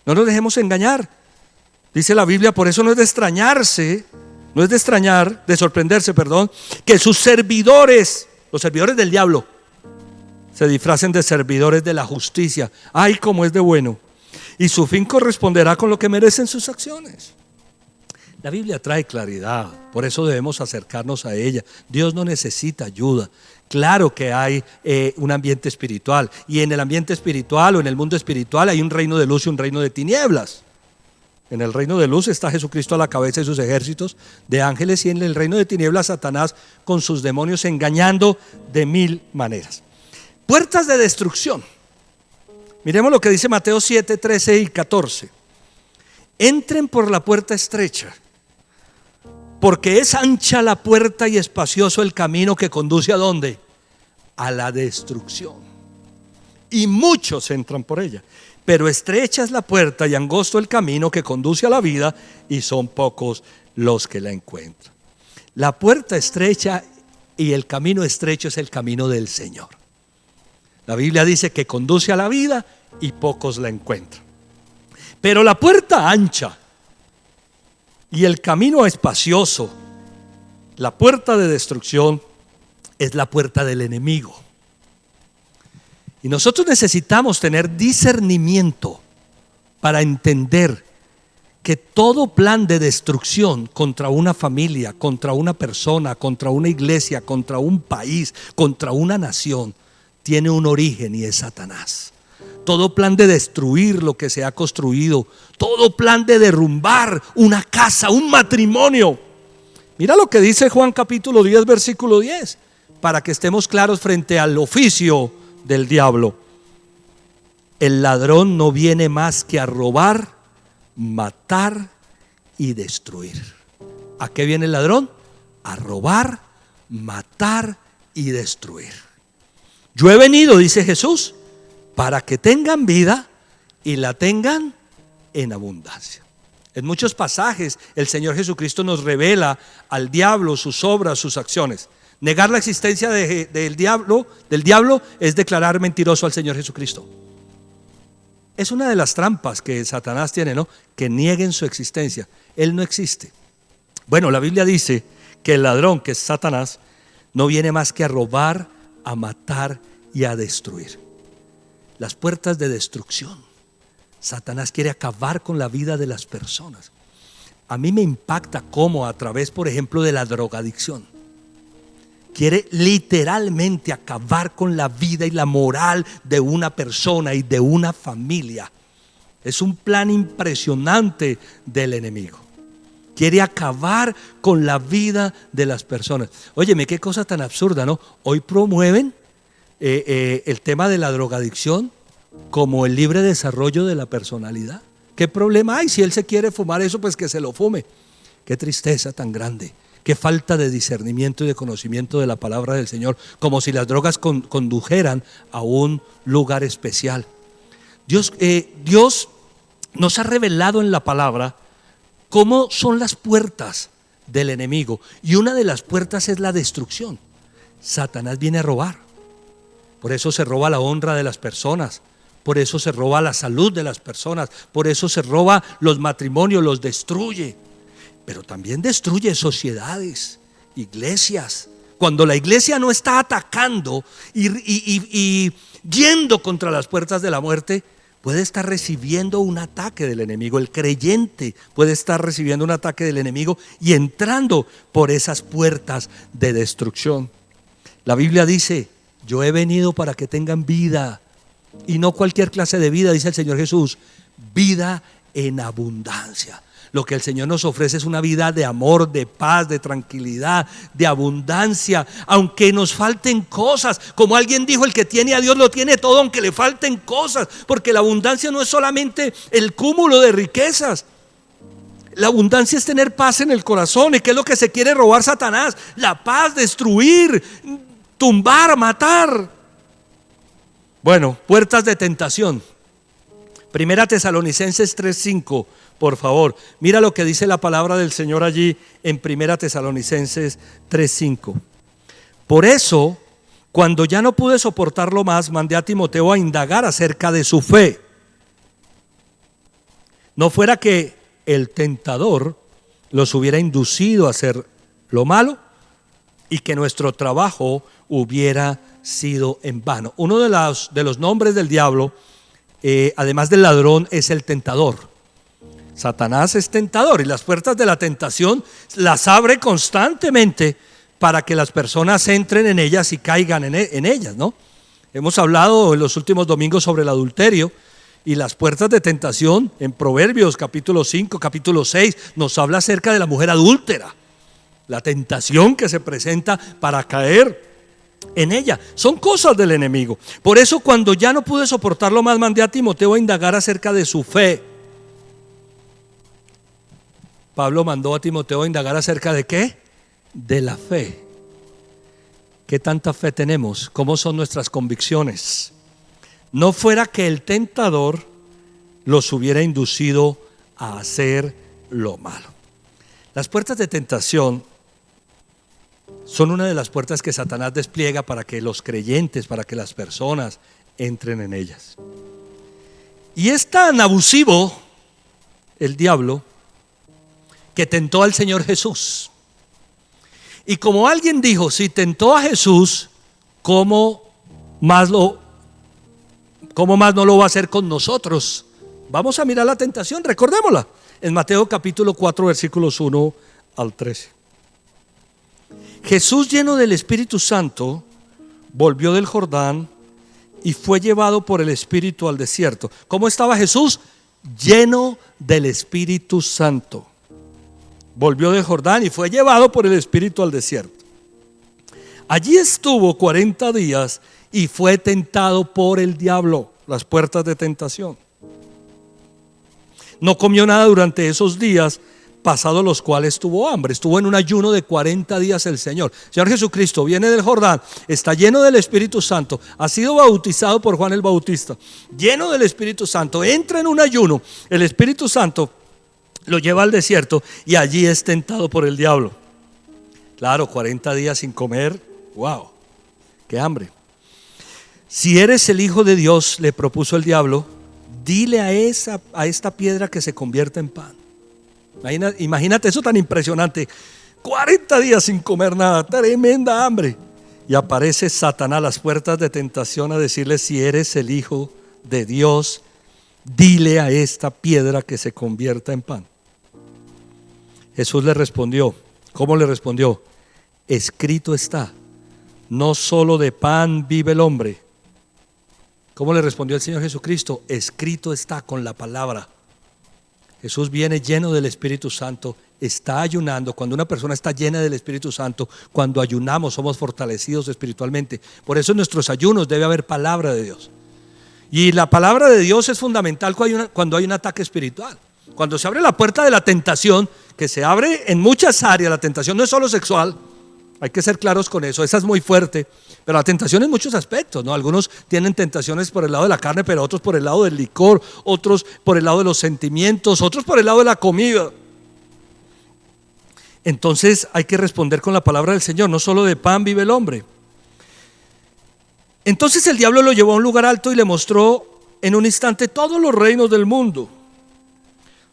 No nos dejemos engañar. Dice la Biblia, por eso no es de extrañarse, no es de extrañar, de sorprenderse, perdón, que sus servidores, los servidores del diablo, se disfracen de servidores de la justicia. Ay, como es de bueno. Y su fin corresponderá con lo que merecen sus acciones. La Biblia trae claridad, por eso debemos acercarnos a ella. Dios no necesita ayuda. Claro que hay un ambiente espiritual, y en el ambiente espiritual o en el mundo espiritual hay un reino de luz y un reino de tinieblas. En el reino de luz está Jesucristo a la cabeza de sus ejércitos de ángeles, y en el reino de tinieblas Satanás con sus demonios engañando de mil maneras. Puertas de destrucción. Miremos lo que dice Mateo 7, 13 y 14. Entren por la puerta estrecha, porque es ancha la puerta y espacioso el camino que conduce ¿a dónde? A la destrucción. Y muchos entran por ella. Pero estrecha es la puerta y angosto el camino que conduce a la vida, y son pocos los que la encuentran. La puerta estrecha y el camino estrecho es el camino del Señor. La Biblia dice que conduce a la vida y pocos la encuentran. Pero la puerta ancha y el camino espacioso, la puerta de destrucción, es la puerta del enemigo. Y nosotros necesitamos tener discernimiento para entender que todo plan de destrucción contra una familia, contra una persona, contra una iglesia, contra un país, contra una nación, tiene un origen, y es Satanás. Todo plan de destruir lo que se ha construido, todo plan de derrumbar una casa, un matrimonio. Mira lo que dice Juan capítulo 10, versículo 10, para que estemos claros frente al oficio del diablo. El ladrón no viene más que a robar, matar y destruir. ¿A qué viene el ladrón? A robar, matar y destruir. Yo he venido, dice Jesús, para que tengan vida y la tengan en abundancia. En muchos pasajes el Señor Jesucristo nos revela al diablo, sus obras, sus acciones. Negar la existencia del diablo es declarar mentiroso al Señor Jesucristo. Es una de las trampas que Satanás tiene, ¿no? Que nieguen su existencia. Él no existe. Bueno, la Biblia dice que el ladrón, que es Satanás, no viene más que a robar, a matar y a destruir. Las puertas de destrucción. Satanás quiere acabar con la vida de las personas. A mí me impacta cómo a través, por ejemplo, de la drogadicción, quiere literalmente acabar con la vida y la moral de una persona y de una familia. Es un plan impresionante del enemigo. Quiere acabar con la vida de las personas. Óyeme, qué cosa tan absurda, ¿no? Hoy promueven el tema de la drogadicción como el libre desarrollo de la personalidad. ¿Qué problema hay? Si él se quiere fumar eso, pues que se lo fume. Qué tristeza tan grande. Qué falta de discernimiento y de conocimiento de la palabra del Señor, como si las drogas condujeran a un lugar especial. Dios nos ha revelado en la palabra cómo son las puertas del enemigo, y una de las puertas es la destrucción. Satanás viene a robar, por eso se roba la honra de las personas, por eso se roba la salud de las personas, por eso se roba los matrimonios, los destruye. Pero también destruye sociedades, iglesias. Cuando la iglesia no está atacando y yendo contra las puertas de la muerte, puede estar recibiendo un ataque del enemigo. El creyente puede estar recibiendo un ataque del enemigo y entrando por esas puertas de destrucción. La Biblia dice: yo he venido para que tengan vida, y no cualquier clase de vida, dice el Señor Jesús, vida en abundancia. Lo que el Señor nos ofrece es una vida de amor, de paz, de tranquilidad, de abundancia, aunque nos falten cosas. Como alguien dijo, el que tiene a Dios lo tiene todo, aunque le falten cosas, porque la abundancia no es solamente el cúmulo de riquezas. La abundancia es tener paz en el corazón. ¿Y qué es lo que se quiere robar Satanás? La paz, destruir, tumbar, matar. Bueno, puertas de tentación. Primera Tesalonicenses 3:5, por favor. Mira lo que dice la palabra del Señor allí en Primera Tesalonicenses 3:5. Por eso, cuando ya no pude soportarlo más, mandé a Timoteo a indagar acerca de su fe. No fuera que el tentador los hubiera inducido a hacer lo malo y que nuestro trabajo hubiera sido en vano. Uno de los nombres del diablo, además del ladrón, es el tentador. Satanás es tentador y las puertas de la tentación las abre constantemente para que las personas entren en ellas y caigan en ellas, ¿no? Hemos hablado en los últimos domingos sobre el adulterio y las puertas de tentación en Proverbios capítulo 5, capítulo 6 nos habla acerca de la mujer adúltera, la tentación que se presenta para caer en ella. Son cosas del enemigo. Por eso, cuando ya no pude soportarlo más, mandé a Timoteo a indagar acerca de su fe. Pablo mandó a Timoteo a indagar acerca de ¿qué? De la fe. ¿Qué tanta fe tenemos? ¿Cómo son nuestras convicciones? No fuera que el tentador los hubiera inducido a hacer lo malo. Las puertas de tentación son una de las puertas que Satanás despliega para que los creyentes, para que las personas entren en ellas. Y es tan abusivo el diablo que tentó al Señor Jesús. Y como alguien dijo, si tentó a Jesús, ¿cómo más no lo va a hacer con nosotros? Vamos a mirar la tentación, recordémosla. En Mateo capítulo 4, versículos 1 al 13. Jesús, lleno del Espíritu Santo, volvió del Jordán y fue llevado por el Espíritu al desierto. ¿Cómo estaba Jesús? Lleno del Espíritu Santo. Volvió del Jordán y fue llevado por el Espíritu al desierto. Allí estuvo 40 días y fue tentado por el diablo, las puertas de tentación. No comió nada durante esos días, pasados los cuales tuvo hambre. Estuvo en un ayuno de 40 días el Señor. Señor Jesucristo viene del Jordán, está lleno del Espíritu Santo, ha sido bautizado por Juan el Bautista, lleno del Espíritu Santo, entra en un ayuno, el Espíritu Santo lo lleva al desierto y allí es tentado por el diablo. Claro, 40 días sin comer, wow, qué hambre. Si eres el Hijo de Dios, le propuso el diablo, dile a esta piedra que se convierta en pan. Imagínate eso tan impresionante, 40 días sin comer nada, tremenda hambre. Y aparece Satanás a las puertas de tentación a decirle, si eres el Hijo de Dios, dile a esta piedra que se convierta en pan. Jesús le respondió, ¿cómo le respondió? Escrito está, no solo de pan vive el hombre. ¿Cómo le respondió el Señor Jesucristo? Escrito está, con la palabra. Jesús viene lleno del Espíritu Santo, está ayunando. Cuando una persona está llena del Espíritu Santo, cuando ayunamos somos fortalecidos espiritualmente. Por eso en nuestros ayunos debe haber palabra de Dios. Y la palabra de Dios es fundamental cuando hay un ataque espiritual. Cuando se abre la puerta de la tentación, que se abre en muchas áreas, la tentación no es solo sexual, hay que ser claros con eso, esa es muy fuerte, pero la tentación en muchos aspectos, ¿no? Algunos tienen tentaciones por el lado de la carne, pero otros por el lado del licor, otros por el lado de los sentimientos, otros por el lado de la comida. Entonces hay que responder con la palabra del Señor, no solo de pan vive el hombre. Entonces el diablo lo llevó a un lugar alto y le mostró en un instante todos los reinos del mundo.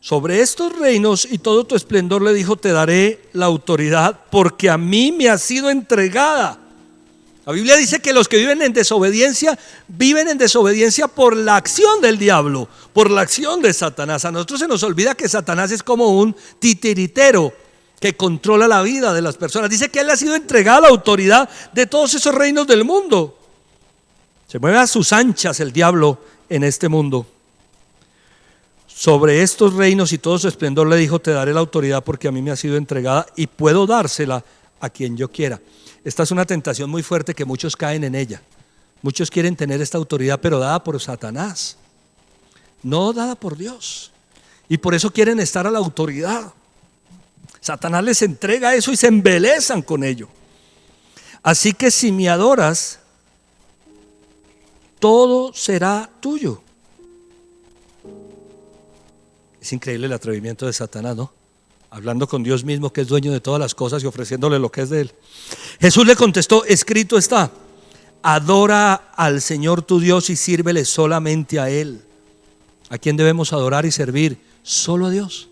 Sobre estos reinos y todo tu esplendor, le dijo, te daré la autoridad porque a mí me ha sido entregada. La Biblia dice que los que viven en desobediencia por la acción del diablo, por la acción de Satanás. A nosotros se nos olvida que Satanás es como un titiritero que controla la vida de las personas. Dice que él le ha sido entregada la autoridad de todos esos reinos del mundo. Se mueve a sus anchas el diablo en este mundo. Sobre estos reinos y todo su esplendor, le dijo, te daré la autoridad porque a mí me ha sido entregada y puedo dársela a quien yo quiera. Esta es una tentación muy fuerte que muchos caen en ella. Muchos quieren tener esta autoridad, pero dada por Satanás, no dada por Dios. Y por eso quieren estar a la autoridad. Satanás les entrega eso y se embelezan con ello. Así que si me adoras, todo será tuyo. Es increíble el atrevimiento de Satanás, ¿no? Hablando con Dios mismo, que es dueño de todas las cosas, y ofreciéndole lo que es de él. Jesús le contestó, escrito está, adora al Señor tu Dios y sírvele solamente a Él. ¿A quién debemos adorar y servir? Solo a Dios.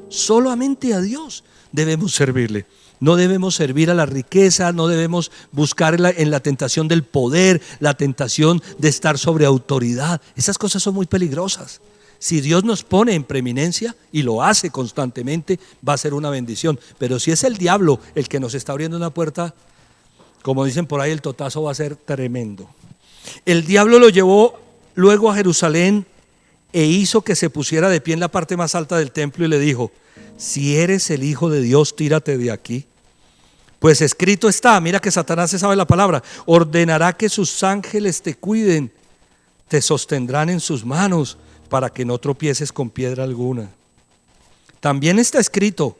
Solamente a Dios debemos servirle. No debemos servir a la riqueza, no debemos buscar en la tentación del poder, la tentación de estar sobre autoridad. Esas cosas son muy peligrosas. Si Dios nos pone en preeminencia y lo hace constantemente, va a ser una bendición. Pero si es el diablo el que nos está abriendo una puerta, como dicen por ahí, el totazo va a ser tremendo. El diablo lo llevó luego a Jerusalén e hizo que se pusiera de pie en la parte más alta del templo y le dijo: si eres el Hijo de Dios, tírate de aquí. Pues escrito está, mira que Satanás se sabe la palabra, ordenará que sus ángeles te cuiden, te sostendrán en sus manos para que no tropieces con piedra alguna. También está escrito: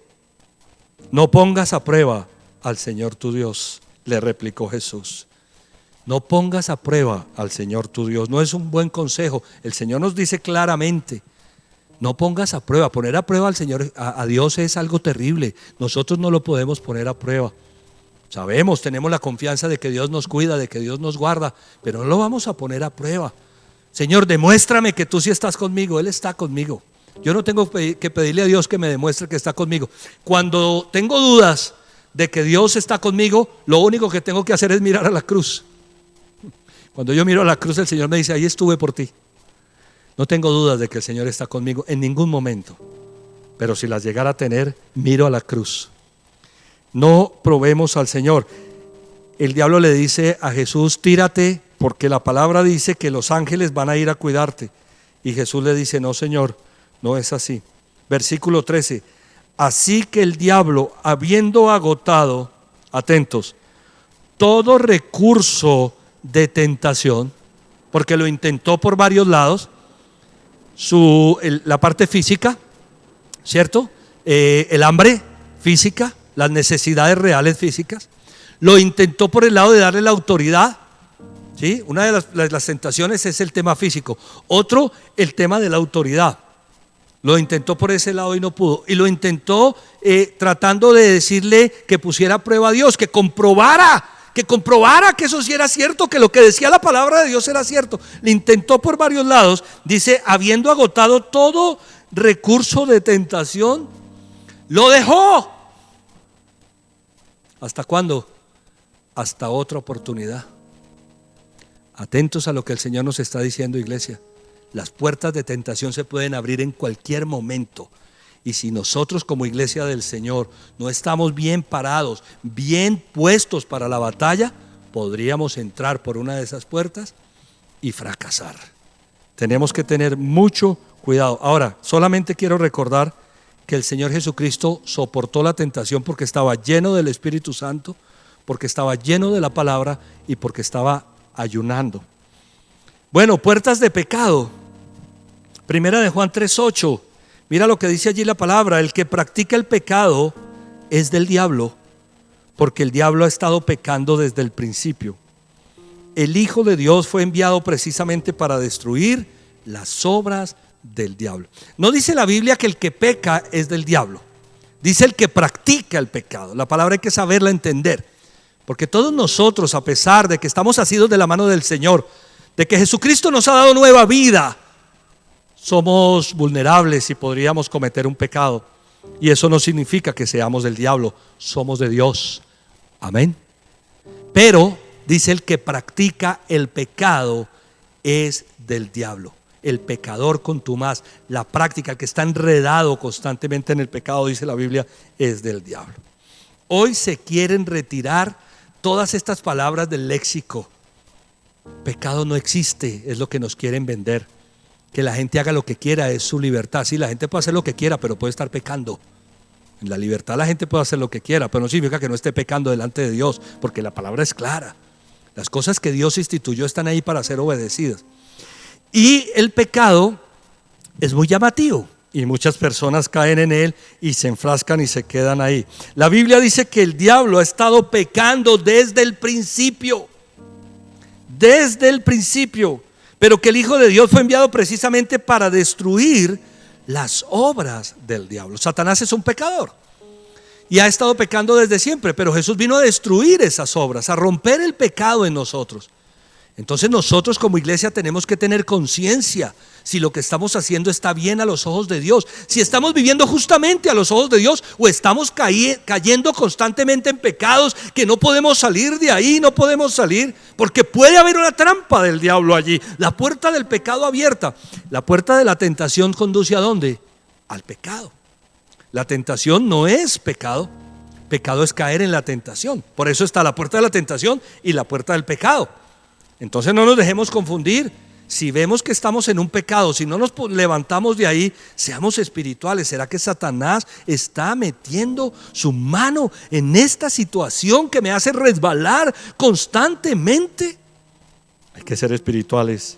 no pongas a prueba al Señor tu Dios, le replicó Jesús. No pongas a prueba al Señor tu Dios. No es un buen consejo. El Señor nos dice claramente: no pongas a prueba. Poner a prueba al Señor, a Dios, es algo terrible. Nosotros no lo podemos poner a prueba. Sabemos, tenemos la confianza de que Dios nos cuida, de que Dios nos guarda, pero no lo vamos a poner a prueba. Señor, demuéstrame que tú sí estás conmigo. Él está conmigo. Yo no tengo que pedirle a Dios que me demuestre que está conmigo. Cuando tengo dudas de que Dios está conmigo, lo único que tengo que hacer es mirar a la cruz. Cuando yo miro a la cruz, el Señor me dice: ahí estuve por ti. No tengo dudas de que el Señor está conmigo en ningún momento. Pero si las llegara a tener, miro a la cruz. No probemos al Señor. El diablo le dice a Jesús: tírate, porque la palabra dice que los ángeles van a ir a cuidarte. Y Jesús le dice: no, Señor, no es así. Versículo 13. Así que el diablo, habiendo agotado, atentos, todo recurso de tentación, porque lo intentó por varios lados, la parte física, ¿cierto? El hambre física, las necesidades reales físicas. Lo intentó por el lado de darle la autoridad, ¿sí? Una de las tentaciones es el tema físico. Otro, el tema de la autoridad. Lo intentó por ese lado y no pudo. Y lo intentó tratando de decirle que pusiera a prueba a Dios, que comprobara que eso sí era cierto, que lo que decía la palabra de Dios era cierto. Le intentó por varios lados. Dice: habiendo agotado todo recurso de tentación, lo dejó. ¿Hasta cuándo? Hasta otra oportunidad. Atentos a lo que el Señor nos está diciendo, iglesia. Las puertas de tentación se pueden abrir en cualquier momento. Y si nosotros como iglesia del Señor no estamos bien parados, bien puestos para la batalla, podríamos entrar por una de esas puertas y fracasar. Tenemos que tener mucho cuidado. Ahora, solamente quiero recordar que el Señor Jesucristo soportó la tentación porque estaba lleno del Espíritu Santo, porque estaba lleno de la palabra y porque estaba ayunando. Bueno, puertas de pecado. Primera de Juan 3:8. Mira lo que dice allí la palabra: el que practica el pecado es del diablo, porque el diablo ha estado pecando desde el principio. El Hijo de Dios fue enviado precisamente para destruir las obras del diablo. No dice la Biblia que el que peca es del diablo, dice el que practica el pecado. La palabra hay que saberla entender, porque todos nosotros, a pesar de que estamos asidos de la mano del Señor, de que Jesucristo nos ha dado nueva vida, somos vulnerables y podríamos cometer un pecado. Y eso no significa que seamos del diablo, somos de Dios. Amén. Pero dice: el que practica el pecado es del diablo. El pecador contumaz, la práctica, el que está enredado constantemente en el pecado, dice la Biblia, es del diablo. Hoy se quieren retirar todas estas palabras del léxico. Pecado no existe, es lo que nos quieren vender. Que la gente haga lo que quiera, es su libertad. Sí, la gente puede hacer lo que quiera, pero puede estar pecando. En la libertad la gente puede hacer lo que quiera, pero no significa que no esté pecando delante de Dios, porque la palabra es clara. Las cosas que Dios instituyó están ahí para ser obedecidas. Y el pecado es muy llamativo y muchas personas caen en él y se enfrascan y se quedan ahí. La Biblia dice que el diablo ha estado pecando desde el principio. Desde el principio. Pero que el Hijo de Dios fue enviado precisamente para destruir las obras del diablo. Satanás es un pecador y ha estado pecando desde siempre, pero Jesús vino a destruir esas obras, a romper el pecado en nosotros. Entonces nosotros como iglesia tenemos que tener conciencia si lo que estamos haciendo está bien a los ojos de Dios, si estamos viviendo justamente a los ojos de Dios o estamos cayendo constantemente en pecados que no podemos salir de ahí, no podemos salir, porque puede haber una trampa del diablo allí, la puerta del pecado abierta. La puerta de la tentación conduce ¿a dónde? Al pecado. La tentación no es pecado, pecado es caer en la tentación. Por eso está la puerta de la tentación y la puerta del pecado. Entonces no nos dejemos confundir. Si vemos que estamos en un pecado, si no nos levantamos de ahí, seamos espirituales. ¿Será que Satanás está metiendo su mano en esta situación que me hace resbalar constantemente? Hay que ser espirituales.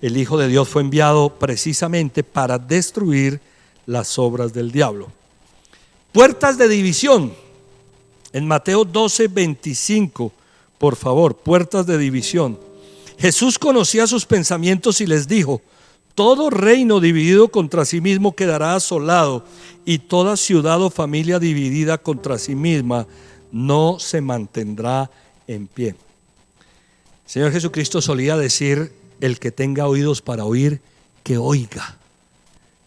El Hijo de Dios fue enviado precisamente para destruir las obras del diablo. Puertas de división. En Mateo 12:25, por favor, puertas de división. Jesús conocía sus pensamientos y les dijo: todo reino dividido contra sí mismo quedará asolado, y toda ciudad o familia dividida contra sí misma no se mantendrá en pie. El Señor Jesucristo solía decir: el que tenga oídos para oír, que oiga.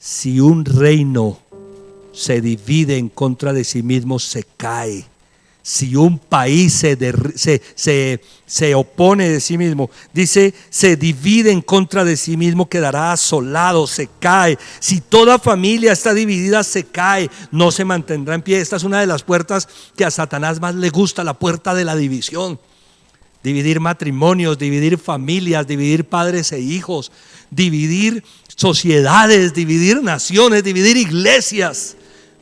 Si un reino se divide en contra de sí mismo, se cae. Si un país se opone de sí mismo, dice, se divide en contra de sí mismo, quedará asolado, se cae. Si toda familia está dividida, se cae, no se mantendrá en pie. Esta es una de las puertas que a Satanás más le gusta, la puerta de la división. Dividir matrimonios, dividir familias, dividir padres e hijos, dividir sociedades, dividir naciones, dividir iglesias.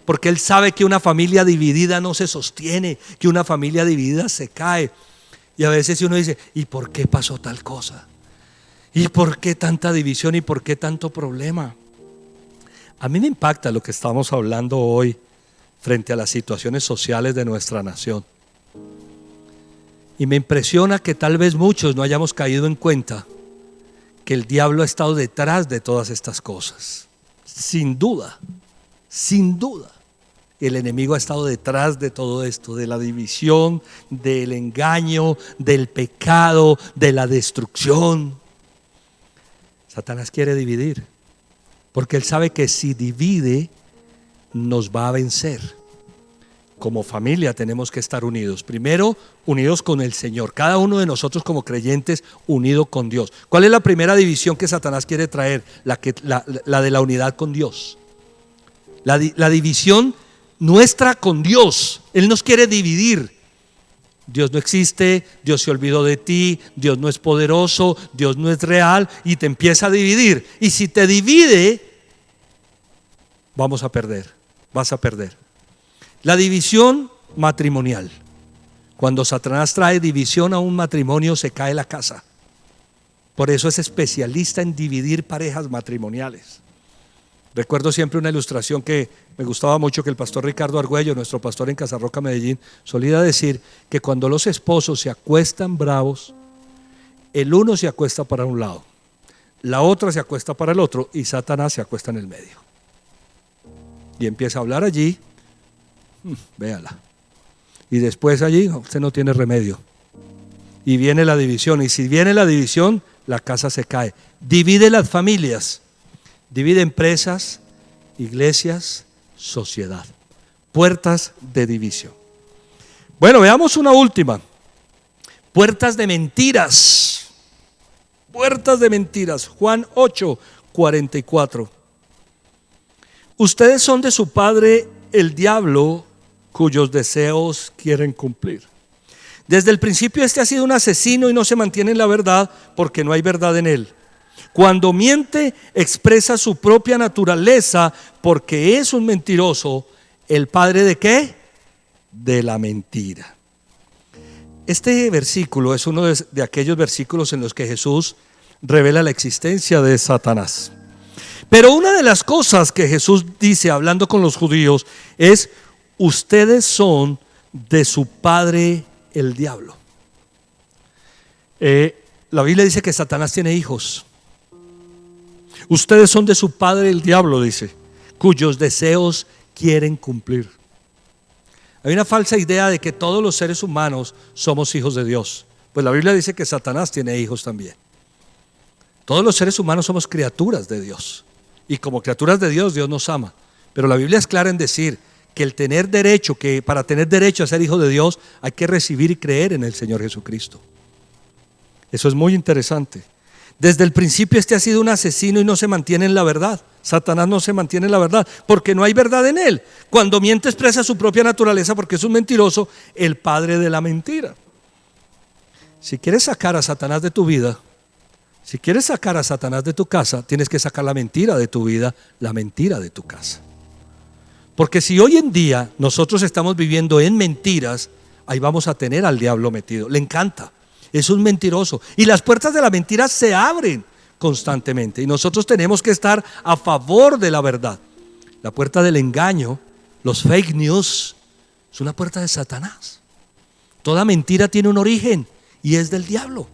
Porque él sabe que una familia dividida no se sostiene, que una familia dividida se cae. Y a veces uno dice: ¿y por qué pasó tal cosa? ¿Y por qué tanta división? ¿Y por qué tanto problema? A mí me impacta lo que estamos hablando hoy frente a las situaciones sociales de nuestra nación. Y me impresiona que tal vez muchos no hayamos caído en cuenta que el diablo ha estado detrás de todas estas cosas. Sin duda. Sin duda, el enemigo ha estado detrás de todo esto, de la división, del engaño, del pecado, de la destrucción. Satanás quiere dividir, porque él sabe que si divide, nos va a vencer. Como familia tenemos que estar unidos. Primero, unidos con el Señor. Cada uno de nosotros como creyentes unido con Dios. ¿Cuál es la primera división que Satanás quiere traer? La de la unidad con Dios. La división nuestra con Dios. Él nos quiere dividir. Dios no existe, Dios se olvidó de ti, Dios no es poderoso, Dios no es real, y te empieza a dividir. Y si te divide, vas a perder. La división matrimonial. Cuando Satanás trae división a un matrimonio, se cae la casa. Por eso es especialista en dividir parejas matrimoniales. Recuerdo siempre una ilustración que me gustaba mucho, que el pastor Ricardo Argüello, nuestro pastor en Casarroca, Medellín, solía decir que cuando los esposos se acuestan bravos, el uno se acuesta para un lado, la otra se acuesta para el otro, y Satanás se acuesta en el medio. Y empieza a hablar allí, véala. Y después allí, usted no tiene remedio. Y viene la división, y si viene la división, la casa se cae. Divide las familias. Divide empresas, iglesias, sociedad. Puertas de división. Bueno, veamos una última. Puertas de mentiras. Puertas de mentiras. Juan 8:44. Ustedes son de su padre el diablo, cuyos deseos quieren cumplir. Desde el principio este ha sido un asesino y no se mantiene en la verdad, porque no hay verdad en él. Cuando miente, expresa su propia naturaleza, porque es un mentiroso. ¿El padre de qué? De la mentira. Este versículo es uno de aquellos versículos en los que Jesús revela la existencia de Satanás. Pero una de las cosas que Jesús dice hablando con los judíos es: ustedes son de su padre el diablo. La Biblia dice que Satanás tiene hijos. Ustedes son de su padre el diablo, dice, cuyos deseos quieren cumplir. Hay una falsa idea de que todos los seres humanos somos hijos de Dios. Pues la Biblia dice que Satanás tiene hijos también. Todos los seres humanos somos criaturas de Dios. Y como criaturas de Dios, Dios nos ama. Pero la Biblia es clara en decir que el tener derecho, que para tener derecho a ser hijo de Dios, hay que recibir y creer en el Señor Jesucristo. Eso es muy interesante. Desde el principio este ha sido un asesino y no se mantiene en la verdad. Satanás no se mantiene en la verdad porque no hay verdad en él. Cuando miente expresa su propia naturaleza porque es un mentiroso, el padre de la mentira. Si quieres sacar a Satanás de tu vida, si quieres sacar a Satanás de tu casa, tienes que sacar la mentira de tu vida, la mentira de tu casa. Porque si hoy en día nosotros estamos viviendo en mentiras, ahí vamos a tener al diablo metido. Le encanta, es un mentiroso. Y las puertas de la mentira se abren constantemente. Y nosotros tenemos que estar a favor de la verdad. La puerta del engaño, los fake news, es una puerta de Satanás. Toda mentira tiene un origen y es del diablo.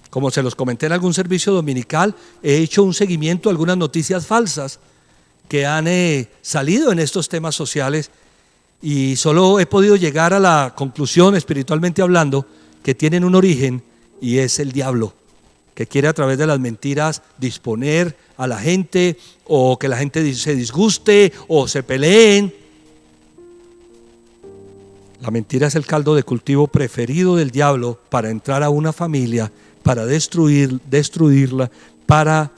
Como se los comenté en algún servicio dominical, he hecho un seguimiento a algunas noticias falsas que han salido en estos temas sociales y solo he podido llegar a la conclusión, espiritualmente hablando, que tienen un origen y es el diablo, que quiere a través de las mentiras disponer a la gente o que la gente se disguste o se peleen. La mentira es el caldo de cultivo preferido del diablo para entrar a una familia, para destruirla, para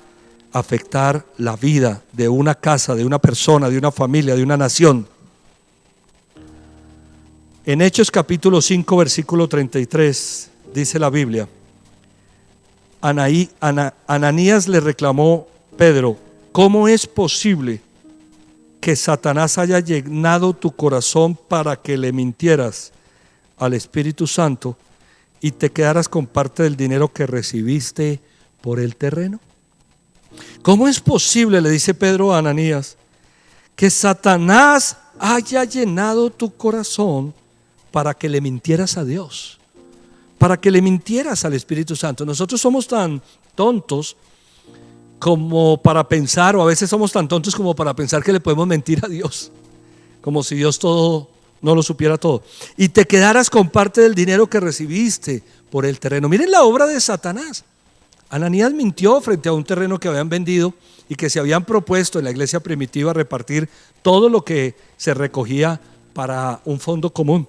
afectar la vida de una casa, de una persona, de una familia, de una nación. En Hechos capítulo 5 versículo 33 dice la Biblia: Ananías le reclamó Pedro: ¿cómo es posible que Satanás haya llenado tu corazón para que le mintieras al Espíritu Santo y te quedaras con parte del dinero que recibiste por el terreno? ¿Cómo es posible, le dice Pedro a Ananías, que Satanás haya llenado tu corazón para que le mintieras a Dios, para que le mintieras al Espíritu Santo? Nosotros somos tan tontos como para pensar, o a veces somos tan tontos como para pensar que le podemos mentir a Dios, como si Dios todo no lo supiera todo. Y te quedaras con parte del dinero que recibiste por el terreno. Miren la obra de Satanás. Ananías mintió frente a un terreno que habían vendido y que se habían propuesto en la iglesia primitiva repartir todo lo que se recogía para un fondo común.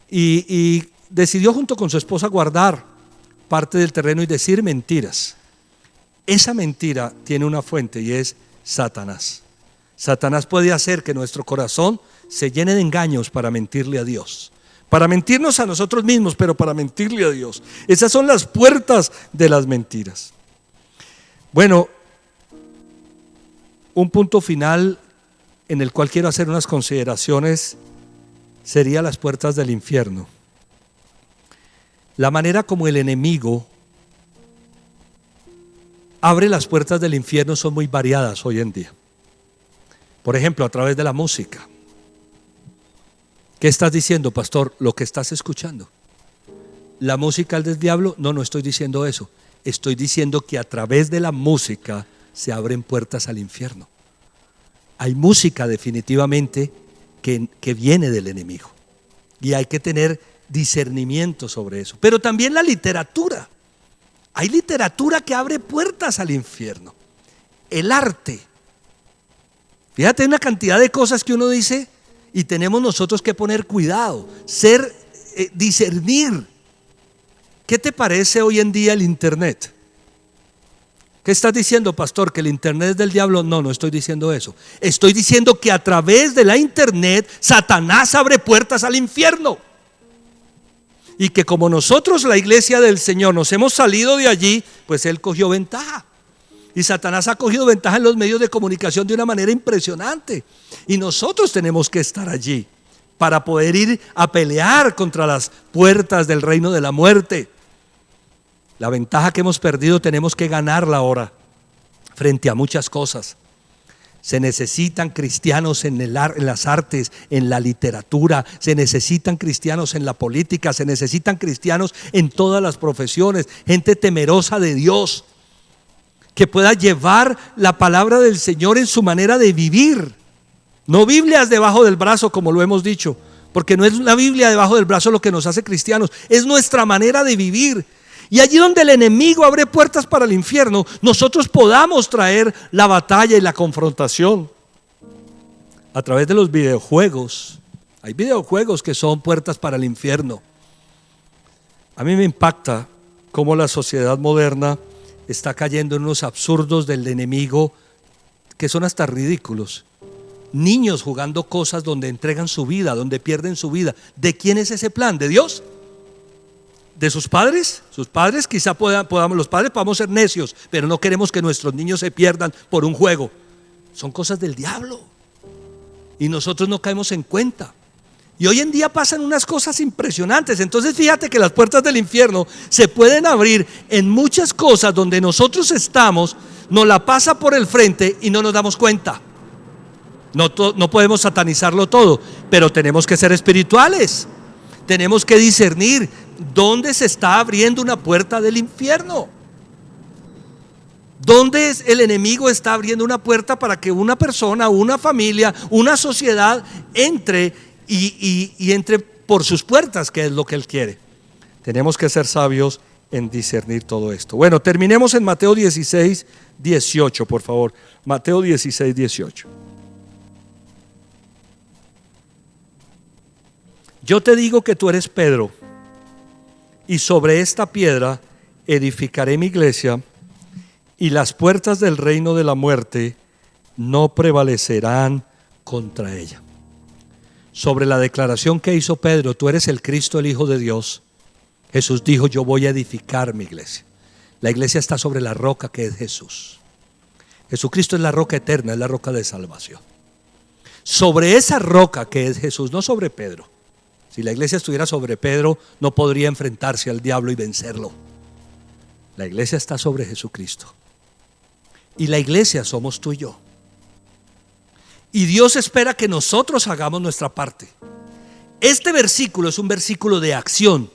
Y decidió junto con su esposa guardar parte del terreno y decir mentiras. Esa mentira tiene una fuente y es Satanás. Satanás puede hacer que nuestro corazón se llene de engaños para mentirle a Dios, para mentirnos a nosotros mismos, pero para mentirle a Dios. Esas son las puertas de las mentiras. Bueno, un punto final en el cual quiero hacer unas consideraciones sería las puertas del infierno. La manera como el enemigo abre las puertas del infierno son muy variadas hoy en día. Por ejemplo, a través de la música. ¿Qué estás diciendo, pastor? Lo que estás escuchando. ¿La música es del diablo? No, no estoy diciendo eso. Estoy diciendo que a través de la música se abren puertas al infierno. Hay música definitivamente que viene del enemigo. Y hay que tener discernimiento sobre eso. Pero también la literatura. Hay literatura que abre puertas al infierno. El arte. Fíjate, hay una cantidad de cosas que uno dice y tenemos nosotros que poner cuidado, discernir. ¿Qué te parece hoy en día el internet? ¿Qué estás diciendo, pastor? ¿Que el internet es del diablo? No, no estoy diciendo eso. Estoy diciendo que a través de la internet Satanás abre puertas al infierno. Y que como nosotros, la iglesia del Señor, nos hemos salido de allí, pues Él cogió ventaja. Y Satanás ha cogido ventaja en los medios de comunicación de una manera impresionante. Y nosotros tenemos que estar allí para poder ir a pelear contra las puertas del reino de la muerte. La ventaja que hemos perdido tenemos que ganarla ahora frente a muchas cosas. Se necesitan cristianos en las artes, en la literatura, se necesitan cristianos en la política, se necesitan cristianos en todas las profesiones, gente temerosa de Dios, que pueda llevar la palabra del Señor en su manera de vivir. No Biblias debajo del brazo, como lo hemos dicho, porque no es la Biblia debajo del brazo lo que nos hace cristianos, es nuestra manera de vivir. Y allí donde el enemigo abre puertas para el infierno, nosotros podamos traer la batalla y la confrontación. A través de los videojuegos, hay videojuegos que son puertas para el infierno. A mí me impacta cómo la sociedad moderna está cayendo en unos absurdos del enemigo que son hasta ridículos. Niños jugando cosas donde entregan su vida, donde pierden su vida. ¿De quién es ese plan? ¿De Dios? ¿De sus padres? Sus padres quizá los padres podamos ser necios, pero no queremos que nuestros niños se pierdan por un juego. Son cosas del diablo y nosotros no caemos en cuenta. Y hoy en día pasan unas cosas impresionantes. Entonces fíjate que las puertas del infierno se pueden abrir en muchas cosas donde nosotros estamos, nos la pasa por el frente y no nos damos cuenta. No podemos satanizarlo todo, pero tenemos que ser espirituales. Tenemos que discernir dónde se está abriendo una puerta del infierno. ¿Dónde el enemigo está abriendo una puerta para que una persona, una familia, una sociedad entre y entre por sus puertas, que es lo que él quiere? Tenemos que ser sabios en discernir todo esto. Bueno, terminemos en Mateo 16, 18, por favor. Mateo 16, 18. Yo te digo que tú eres Pedro, y sobre esta piedra edificaré mi iglesia, y las puertas del reino de la muerte no prevalecerán contra ella. Sobre la declaración que hizo Pedro, tú eres el Cristo, el Hijo de Dios, Jesús dijo, yo voy a edificar mi iglesia. La iglesia está sobre la roca que es Jesús. Jesucristo es la roca eterna, es la roca de salvación. Sobre esa roca que es Jesús, no sobre Pedro. Si la iglesia estuviera sobre Pedro, no podría enfrentarse al diablo y vencerlo. La iglesia está sobre Jesucristo. Y la iglesia somos tú y yo. Y Dios espera que nosotros hagamos nuestra parte. Este versículo es un versículo de acción,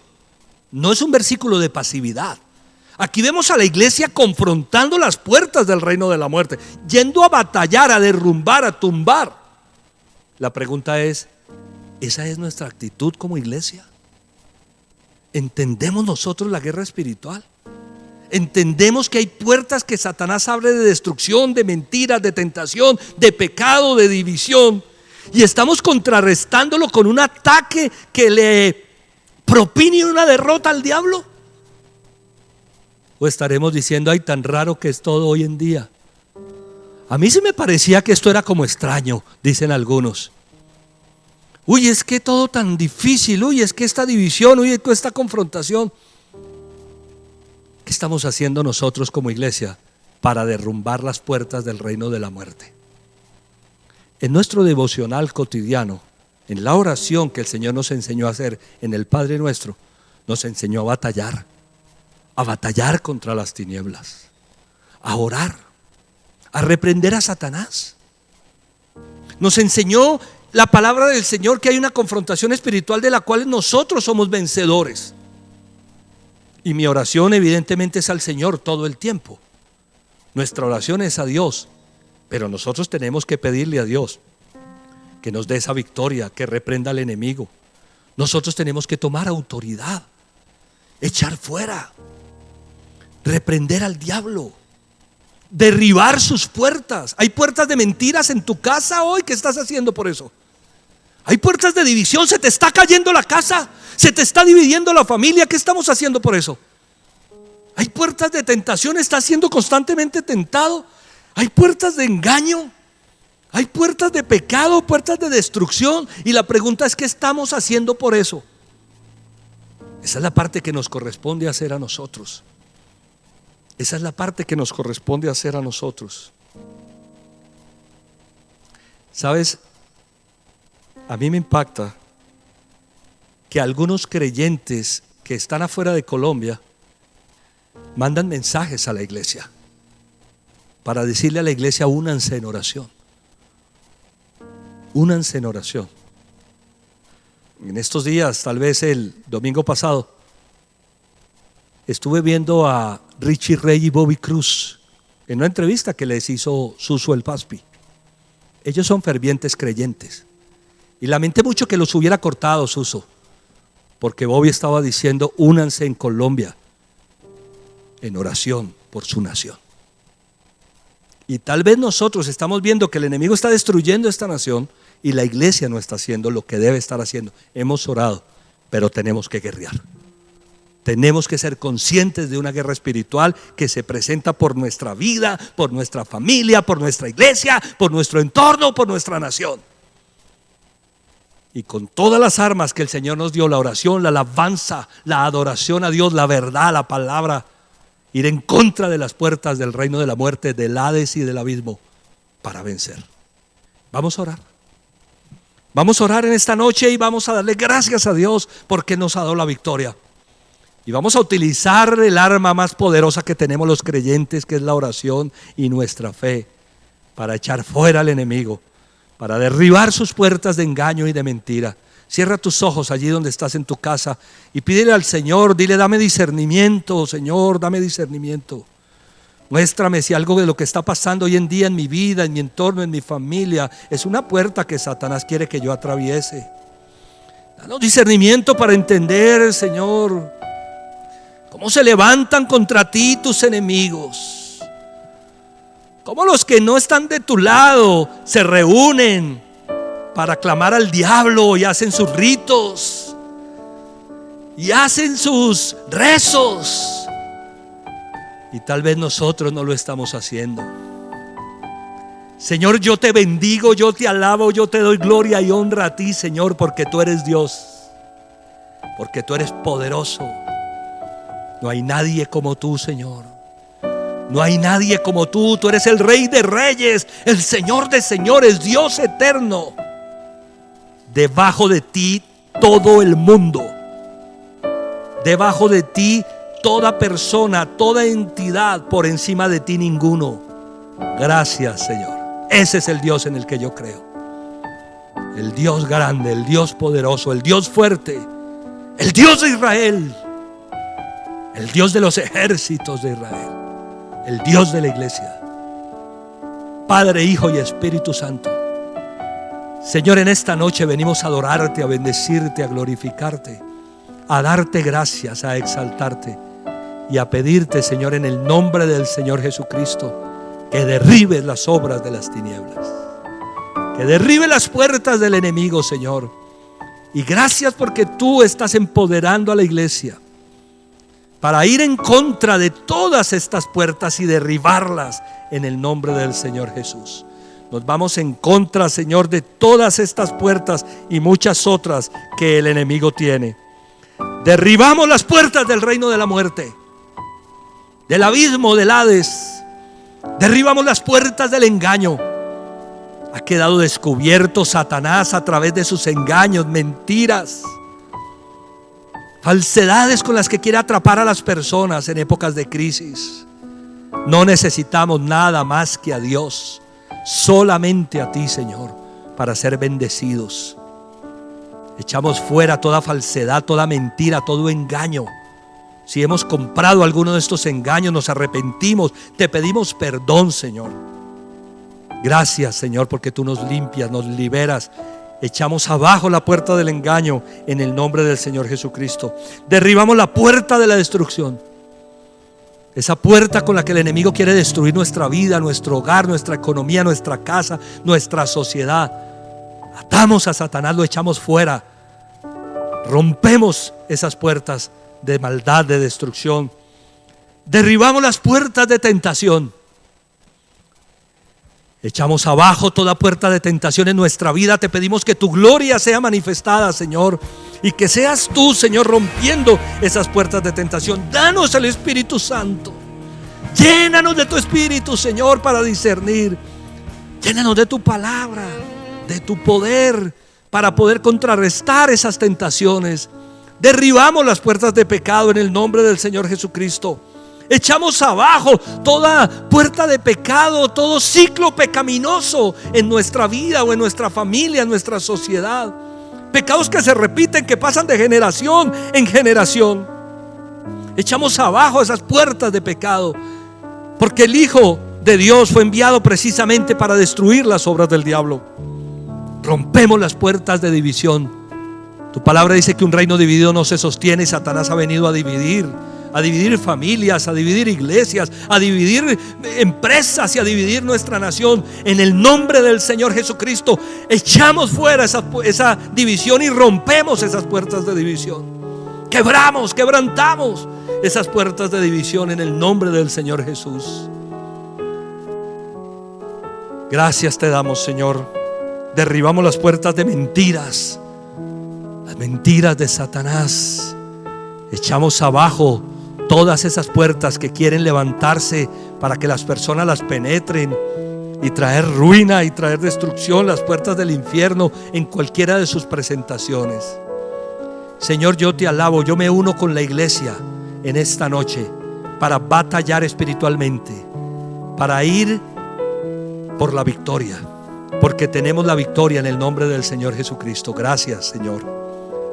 no es un versículo de pasividad. Aquí vemos a la iglesia confrontando las puertas del reino de la muerte, yendo a batallar, a derrumbar, a tumbar. La pregunta es, ¿esa es nuestra actitud como iglesia? ¿Entendemos nosotros la guerra espiritual? ¿Entendemos que hay puertas que Satanás abre de destrucción, de mentiras, de tentación, de pecado, de división? Y estamos contrarrestándolo con un ataque que le propine una derrota al diablo. ¿O estaremos diciendo, ay, tan raro que es todo hoy en día? A mí sí me parecía que esto era como extraño, dicen algunos. Uy, es que todo tan difícil, uy, es que esta división, uy, esta confrontación. ¿Qué estamos haciendo nosotros como iglesia para derrumbar las puertas del reino de la muerte? En nuestro devocional cotidiano, en la oración que el Señor nos enseñó a hacer en el Padre Nuestro, nos enseñó a batallar contra las tinieblas, a orar, a reprender a Satanás. Nos enseñó la palabra del Señor que hay una confrontación espiritual de la cual nosotros somos vencedores. Y mi oración evidentemente es al Señor todo el tiempo. Nuestra oración es a Dios, pero nosotros tenemos que pedirle a Dios que nos dé esa victoria, que reprenda al enemigo. Nosotros tenemos que tomar autoridad, echar fuera, reprender al diablo, derribar sus puertas. Hay puertas de mentiras en tu casa hoy. ¿Qué estás haciendo por eso? Hay puertas de división, se te está cayendo la casa, se te está dividiendo la familia. ¿Qué estamos haciendo por eso? Hay puertas de tentación, estás siendo constantemente tentado. Hay puertas de engaño, hay puertas de pecado, puertas de destrucción. Y la pregunta es, ¿qué estamos haciendo por eso? Esa es la parte que nos corresponde hacer a nosotros. Esa es la parte que nos corresponde hacer a nosotros. ¿Sabes? A mí me impacta que algunos creyentes que están afuera de Colombia mandan mensajes a la iglesia para decirle a la iglesia, únanse en oración. Únanse en oración. En estos días, tal vez el domingo pasado, estuve viendo a Richie Ray y Bobby Cruz en una entrevista que les hizo Suso el Paspi. Ellos son fervientes creyentes Y lamenté mucho que los hubiera cortado, Suso, porque Bobby estaba diciendo: únanse en Colombia en oración por su nación. Y tal vez nosotros estamos viendo que el enemigo está destruyendo esta nación y la iglesia no está haciendo lo que debe estar haciendo. Hemos orado, pero tenemos que guerrear. Tenemos que ser conscientes de una guerra espiritual que se presenta por nuestra vida, por nuestra familia, por nuestra iglesia, por nuestro entorno, por nuestra nación. Y con todas las armas que el Señor nos dio, la oración, la alabanza, la adoración a Dios, la verdad, la palabra, ir en contra de las puertas del reino de la muerte, del Hades y del abismo, para vencer. Vamos a orar. Vamos a orar en esta noche y vamos a darle gracias a Dios porque nos ha dado la victoria. Y vamos a utilizar el arma más poderosa que tenemos los creyentes, que es la oración y nuestra fe, para echar fuera al enemigo, para derribar sus puertas de engaño y de mentira. Cierra tus ojos allí donde estás en tu casa y pídele al Señor, dile: dame discernimiento, Señor, dame discernimiento. Muéstrame si algo de lo que está pasando hoy en día en mi vida, en mi entorno, en mi familia, es una puerta que Satanás quiere que yo atraviese. Danos discernimiento para entender, Señor, cómo se levantan contra ti tus enemigos. Cómo los que no están de tu lado se reúnen para clamar al diablo y hacen sus ritos y hacen sus rezos. Y tal vez nosotros no lo estamos haciendo. Señor, yo te bendigo, yo te alabo, yo te doy gloria y honra a ti, Señor, porque tú eres Dios, porque tú eres poderoso. No hay nadie como tú, Señor. No hay nadie como tú. Tú eres el Rey de Reyes, el Señor de Señores, Dios eterno. Debajo de ti todo el mundo. Debajo de ti toda persona, toda entidad. Por encima de ti ninguno. Gracias, Señor. Ese es el Dios en el que yo creo. El Dios grande, el Dios poderoso, el Dios fuerte, el Dios de Israel, el Dios de los ejércitos de Israel, el Dios de la iglesia. Padre, Hijo y Espíritu Santo. Señor, en esta noche venimos a adorarte, a bendecirte, a glorificarte, a darte gracias, a exaltarte y a pedirte, Señor, en el nombre del Señor Jesucristo, que derribes las obras de las tinieblas, que derribe las puertas del enemigo, Señor. Y gracias porque tú estás empoderando a la iglesia para ir en contra de todas estas puertas y derribarlas en el nombre del Señor Jesús. Nos vamos en contra, Señor, de todas estas puertas y muchas otras que el enemigo tiene. Derribamos las puertas del reino de la muerte, del abismo, del Hades. Derribamos las puertas del engaño. Ha quedado descubierto Satanás a través de sus engaños, mentiras, falsedades con las que quiere atrapar a las personas en épocas de crisis. No necesitamos nada más que a Dios, solamente a ti, Señor, para ser bendecidos. Echamos fuera toda falsedad, toda mentira, todo engaño. Si hemos comprado alguno de estos engaños, nos arrepentimos, te pedimos perdón, Señor. Gracias, Señor, porque tú nos limpias, nos liberas. Echamos abajo la puerta del engaño en el nombre del Señor Jesucristo. Derribamos la puerta de la destrucción, esa puerta con la que el enemigo quiere destruir nuestra vida, nuestro hogar, nuestra economía, nuestra casa, nuestra sociedad. Atamos a Satanás, lo echamos fuera. Rompemos esas puertas de maldad, de destrucción. Derribamos las puertas de tentación. Echamos abajo toda puerta de tentación en nuestra vida. Te pedimos que tu gloria sea manifestada, Señor, y que seas tú, Señor, rompiendo esas puertas de tentación. Danos el Espíritu Santo. Llénanos de tu Espíritu, Señor, para discernir. Llénanos de tu palabra, de tu poder, para poder contrarrestar esas tentaciones. Derribamos las puertas de pecado en el nombre del Señor Jesucristo. Echamos abajo toda puerta de pecado, todo ciclo pecaminoso en nuestra vida o en nuestra familia, en nuestra sociedad. Pecados que se repiten, que pasan de generación en generación. Echamos abajo esas puertas de pecado, porque el Hijo de Dios fue enviado precisamente para destruir las obras del diablo. Rompemos las puertas de división. Tu palabra dice que un reino dividido no se sostiene, y Satanás ha venido a dividir familias, a dividir iglesias, a dividir empresas y a dividir nuestra nación. En el nombre del Señor Jesucristo echamos fuera esa división y rompemos esas puertas de división. Quebrantamos esas puertas de división en el nombre del Señor Jesús. Gracias te damos, Señor. Derribamos las puertas de mentiras, las mentiras de Satanás. Echamos abajo todas esas puertas que quieren levantarse para que las personas las penetren y traer ruina y traer destrucción, las puertas del infierno en cualquiera de sus presentaciones. Señor, yo te alabo, yo me uno con la iglesia en esta noche para batallar espiritualmente, para ir por la victoria, porque tenemos la victoria en el nombre del Señor Jesucristo. Gracias, Señor.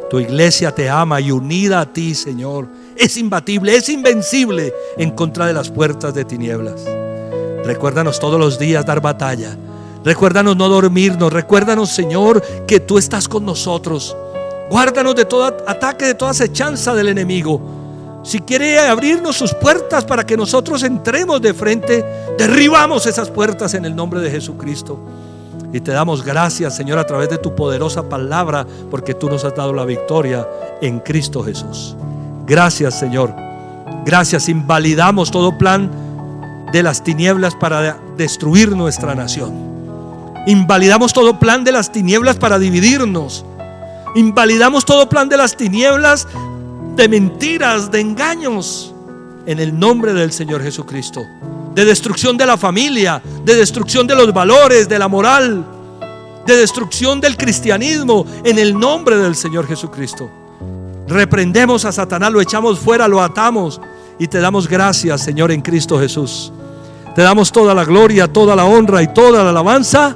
Tu iglesia te ama y unida a ti, Señor, es imbatible, es invencible en contra de las puertas de tinieblas. Recuérdanos todos los días dar batalla. Recuérdanos no dormirnos. Recuérdanos, Señor, que tú estás con nosotros. Guárdanos de todo ataque, de toda acechanza del enemigo. Si quiere abrirnos sus puertas para que nosotros entremos de frente, derribamos esas puertas en el nombre de Jesucristo. Y te damos gracias, Señor, a través de tu poderosa palabra, porque tú nos has dado la victoria en Cristo Jesús. Gracias, Señor. Gracias. Invalidamos todo plan de las tinieblas para destruir nuestra nación. Invalidamos todo plan de las tinieblas para dividirnos. Invalidamos todo plan de las tinieblas, de mentiras, de engaños, en el nombre del Señor Jesucristo. De destrucción de la familia, de destrucción de los valores, de la moral, de destrucción del cristianismo, en el nombre del Señor Jesucristo. Reprendemos a Satanás, lo echamos fuera, lo atamos y te damos gracias, Señor, en Cristo Jesús. Te damos toda la gloria, toda la honra y toda la alabanza.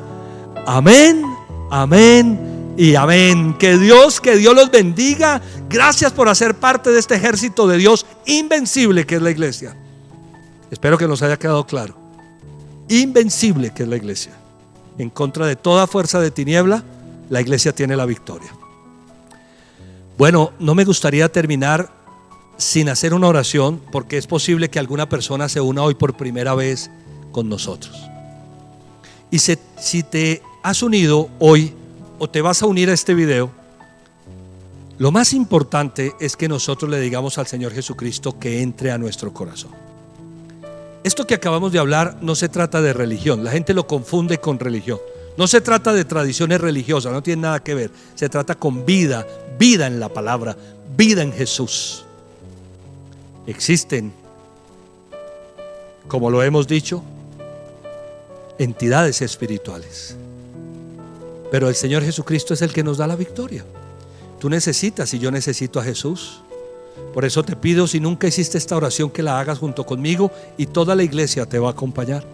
Amén, amén y amén. Que Dios los bendiga. Gracias por hacer parte de este ejército de Dios invencible que es la iglesia. Espero que nos haya quedado claro. Invencible que es la iglesia. En contra de toda fuerza de tiniebla, la iglesia tiene la victoria. Bueno, no me gustaría terminar sin hacer una oración, porque es posible que alguna persona se una hoy por primera vez con nosotros. Y si te has unido hoy o te vas a unir a este video, lo más importante es que nosotros le digamos al Señor Jesucristo que entre a nuestro corazón. Esto que acabamos de hablar no se trata de religión. La gente lo confunde con religión. No se trata de tradiciones religiosas, no tiene nada que ver. Se trata con vida, vida en la palabra, vida en Jesús. Existen, como lo hemos dicho, entidades espirituales, pero el Señor Jesucristo es el que nos da la victoria. Tú necesitas y yo necesito a Jesús. Por eso te pido, si nunca hiciste esta oración, que la hagas junto conmigo y toda la iglesia te va a acompañar.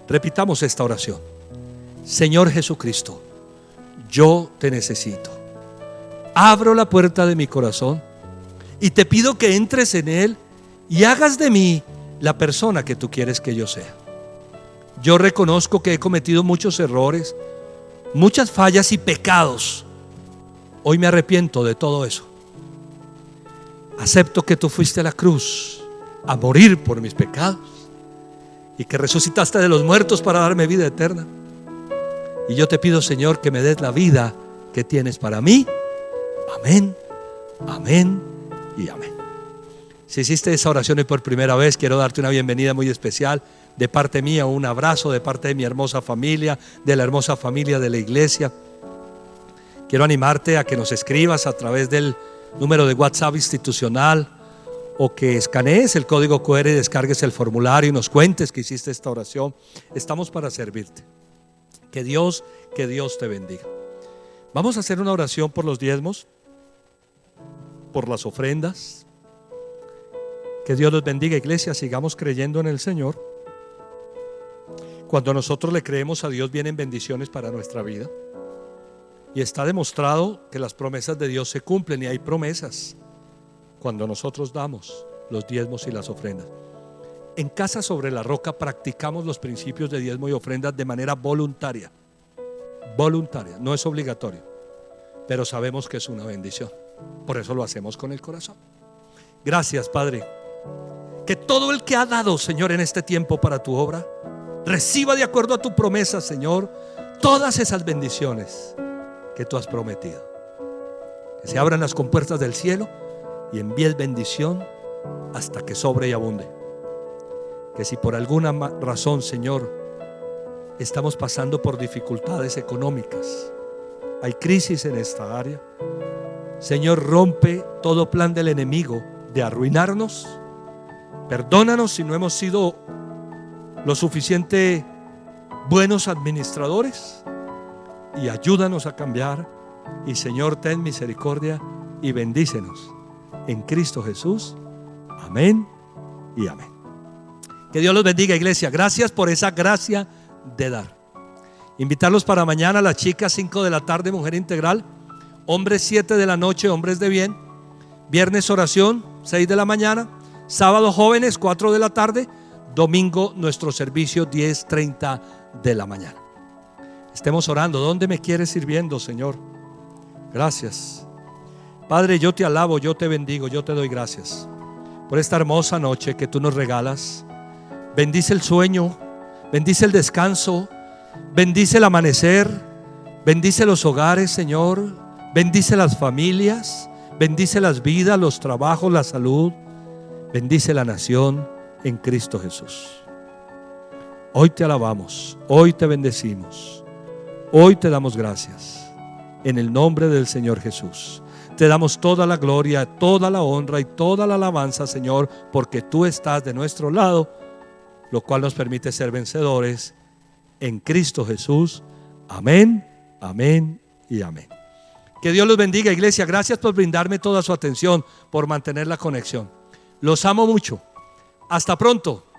Repitamos esta oración. Señor Jesucristo, yo te necesito. Abro la puerta de mi corazón y te pido que entres en él y hagas de mí la persona que tú quieres que yo sea. Yo reconozco que he cometido muchos errores, muchas fallas y pecados. Hoy me arrepiento de todo eso. Acepto que tú fuiste a la cruz a morir por mis pecados y que resucitaste de los muertos para darme vida eterna. Y yo te pido, Señor, que me des la vida que tienes para mí. Amén, amén y amén. Si hiciste esa oración y por primera vez, quiero darte una bienvenida muy especial de parte mía, un abrazo de parte de mi hermosa familia, de la hermosa familia de la iglesia. Quiero animarte a que nos escribas a través del número de WhatsApp institucional o que escanees el código QR y descargues el formulario y nos cuentes que hiciste esta oración. Estamos para servirte. Que Dios te bendiga. Vamos a hacer una oración por los diezmos, por las ofrendas. Que Dios los bendiga, iglesia. Sigamos creyendo en el Señor. Cuando nosotros le creemos a Dios, vienen bendiciones para nuestra vida. Y está demostrado que las promesas de Dios se cumplen, y hay promesas cuando nosotros damos los diezmos y las ofrendas. En Casa Sobre la Roca practicamos los principios de diezmo y ofrendas de manera voluntaria. voluntaria, no es obligatorio, pero sabemos que es una bendición. Por eso lo hacemos con el corazón. Gracias, Padre. Que todo el que ha dado, Señor, en este tiempo para tu obra, reciba de acuerdo a tu promesa, Señor, todas esas bendiciones que tú has prometido. Que se abran las compuertas del cielo y envíes bendición hasta que sobre y abunde. Que si por alguna razón, Señor, estamos pasando por dificultades económicas, hay crisis en esta área, Señor, rompe todo plan del enemigo de arruinarnos. Perdónanos si no hemos sido lo suficiente buenos administradores, y ayúdanos a cambiar. Y Señor, ten misericordia y bendícenos en Cristo Jesús. Amén y amén. Que Dios los bendiga, iglesia. Gracias por esa gracia de dar. Invitarlos para mañana, las chicas 5 de la tarde, mujer integral. Hombres 7 de la noche, hombres de bien. Viernes oración 6 de la mañana. Sábado jóvenes 4 de la tarde. Domingo nuestro servicio 10:30 de la mañana. Estemos orando. ¿Dónde me quieres sirviendo, Señor? Gracias, Padre. Yo te alabo, yo te bendigo, yo te doy gracias por esta hermosa noche que tú nos regalas. Bendice el sueño, bendice el descanso, bendice el amanecer, bendice los hogares, Señor. Bendice las familias, bendice las vidas, los trabajos, la salud. Bendice la nación en Cristo Jesús. Hoy te alabamos, hoy te bendecimos, hoy te damos gracias. En el nombre del Señor Jesús te damos toda la gloria, toda la honra y toda la alabanza, Señor, porque tú estás de nuestro lado, lo cual nos permite ser vencedores en Cristo Jesús. Amén, amén y amén. Que Dios los bendiga, iglesia. Gracias por brindarme toda su atención, por mantener la conexión. Los amo mucho. Hasta pronto.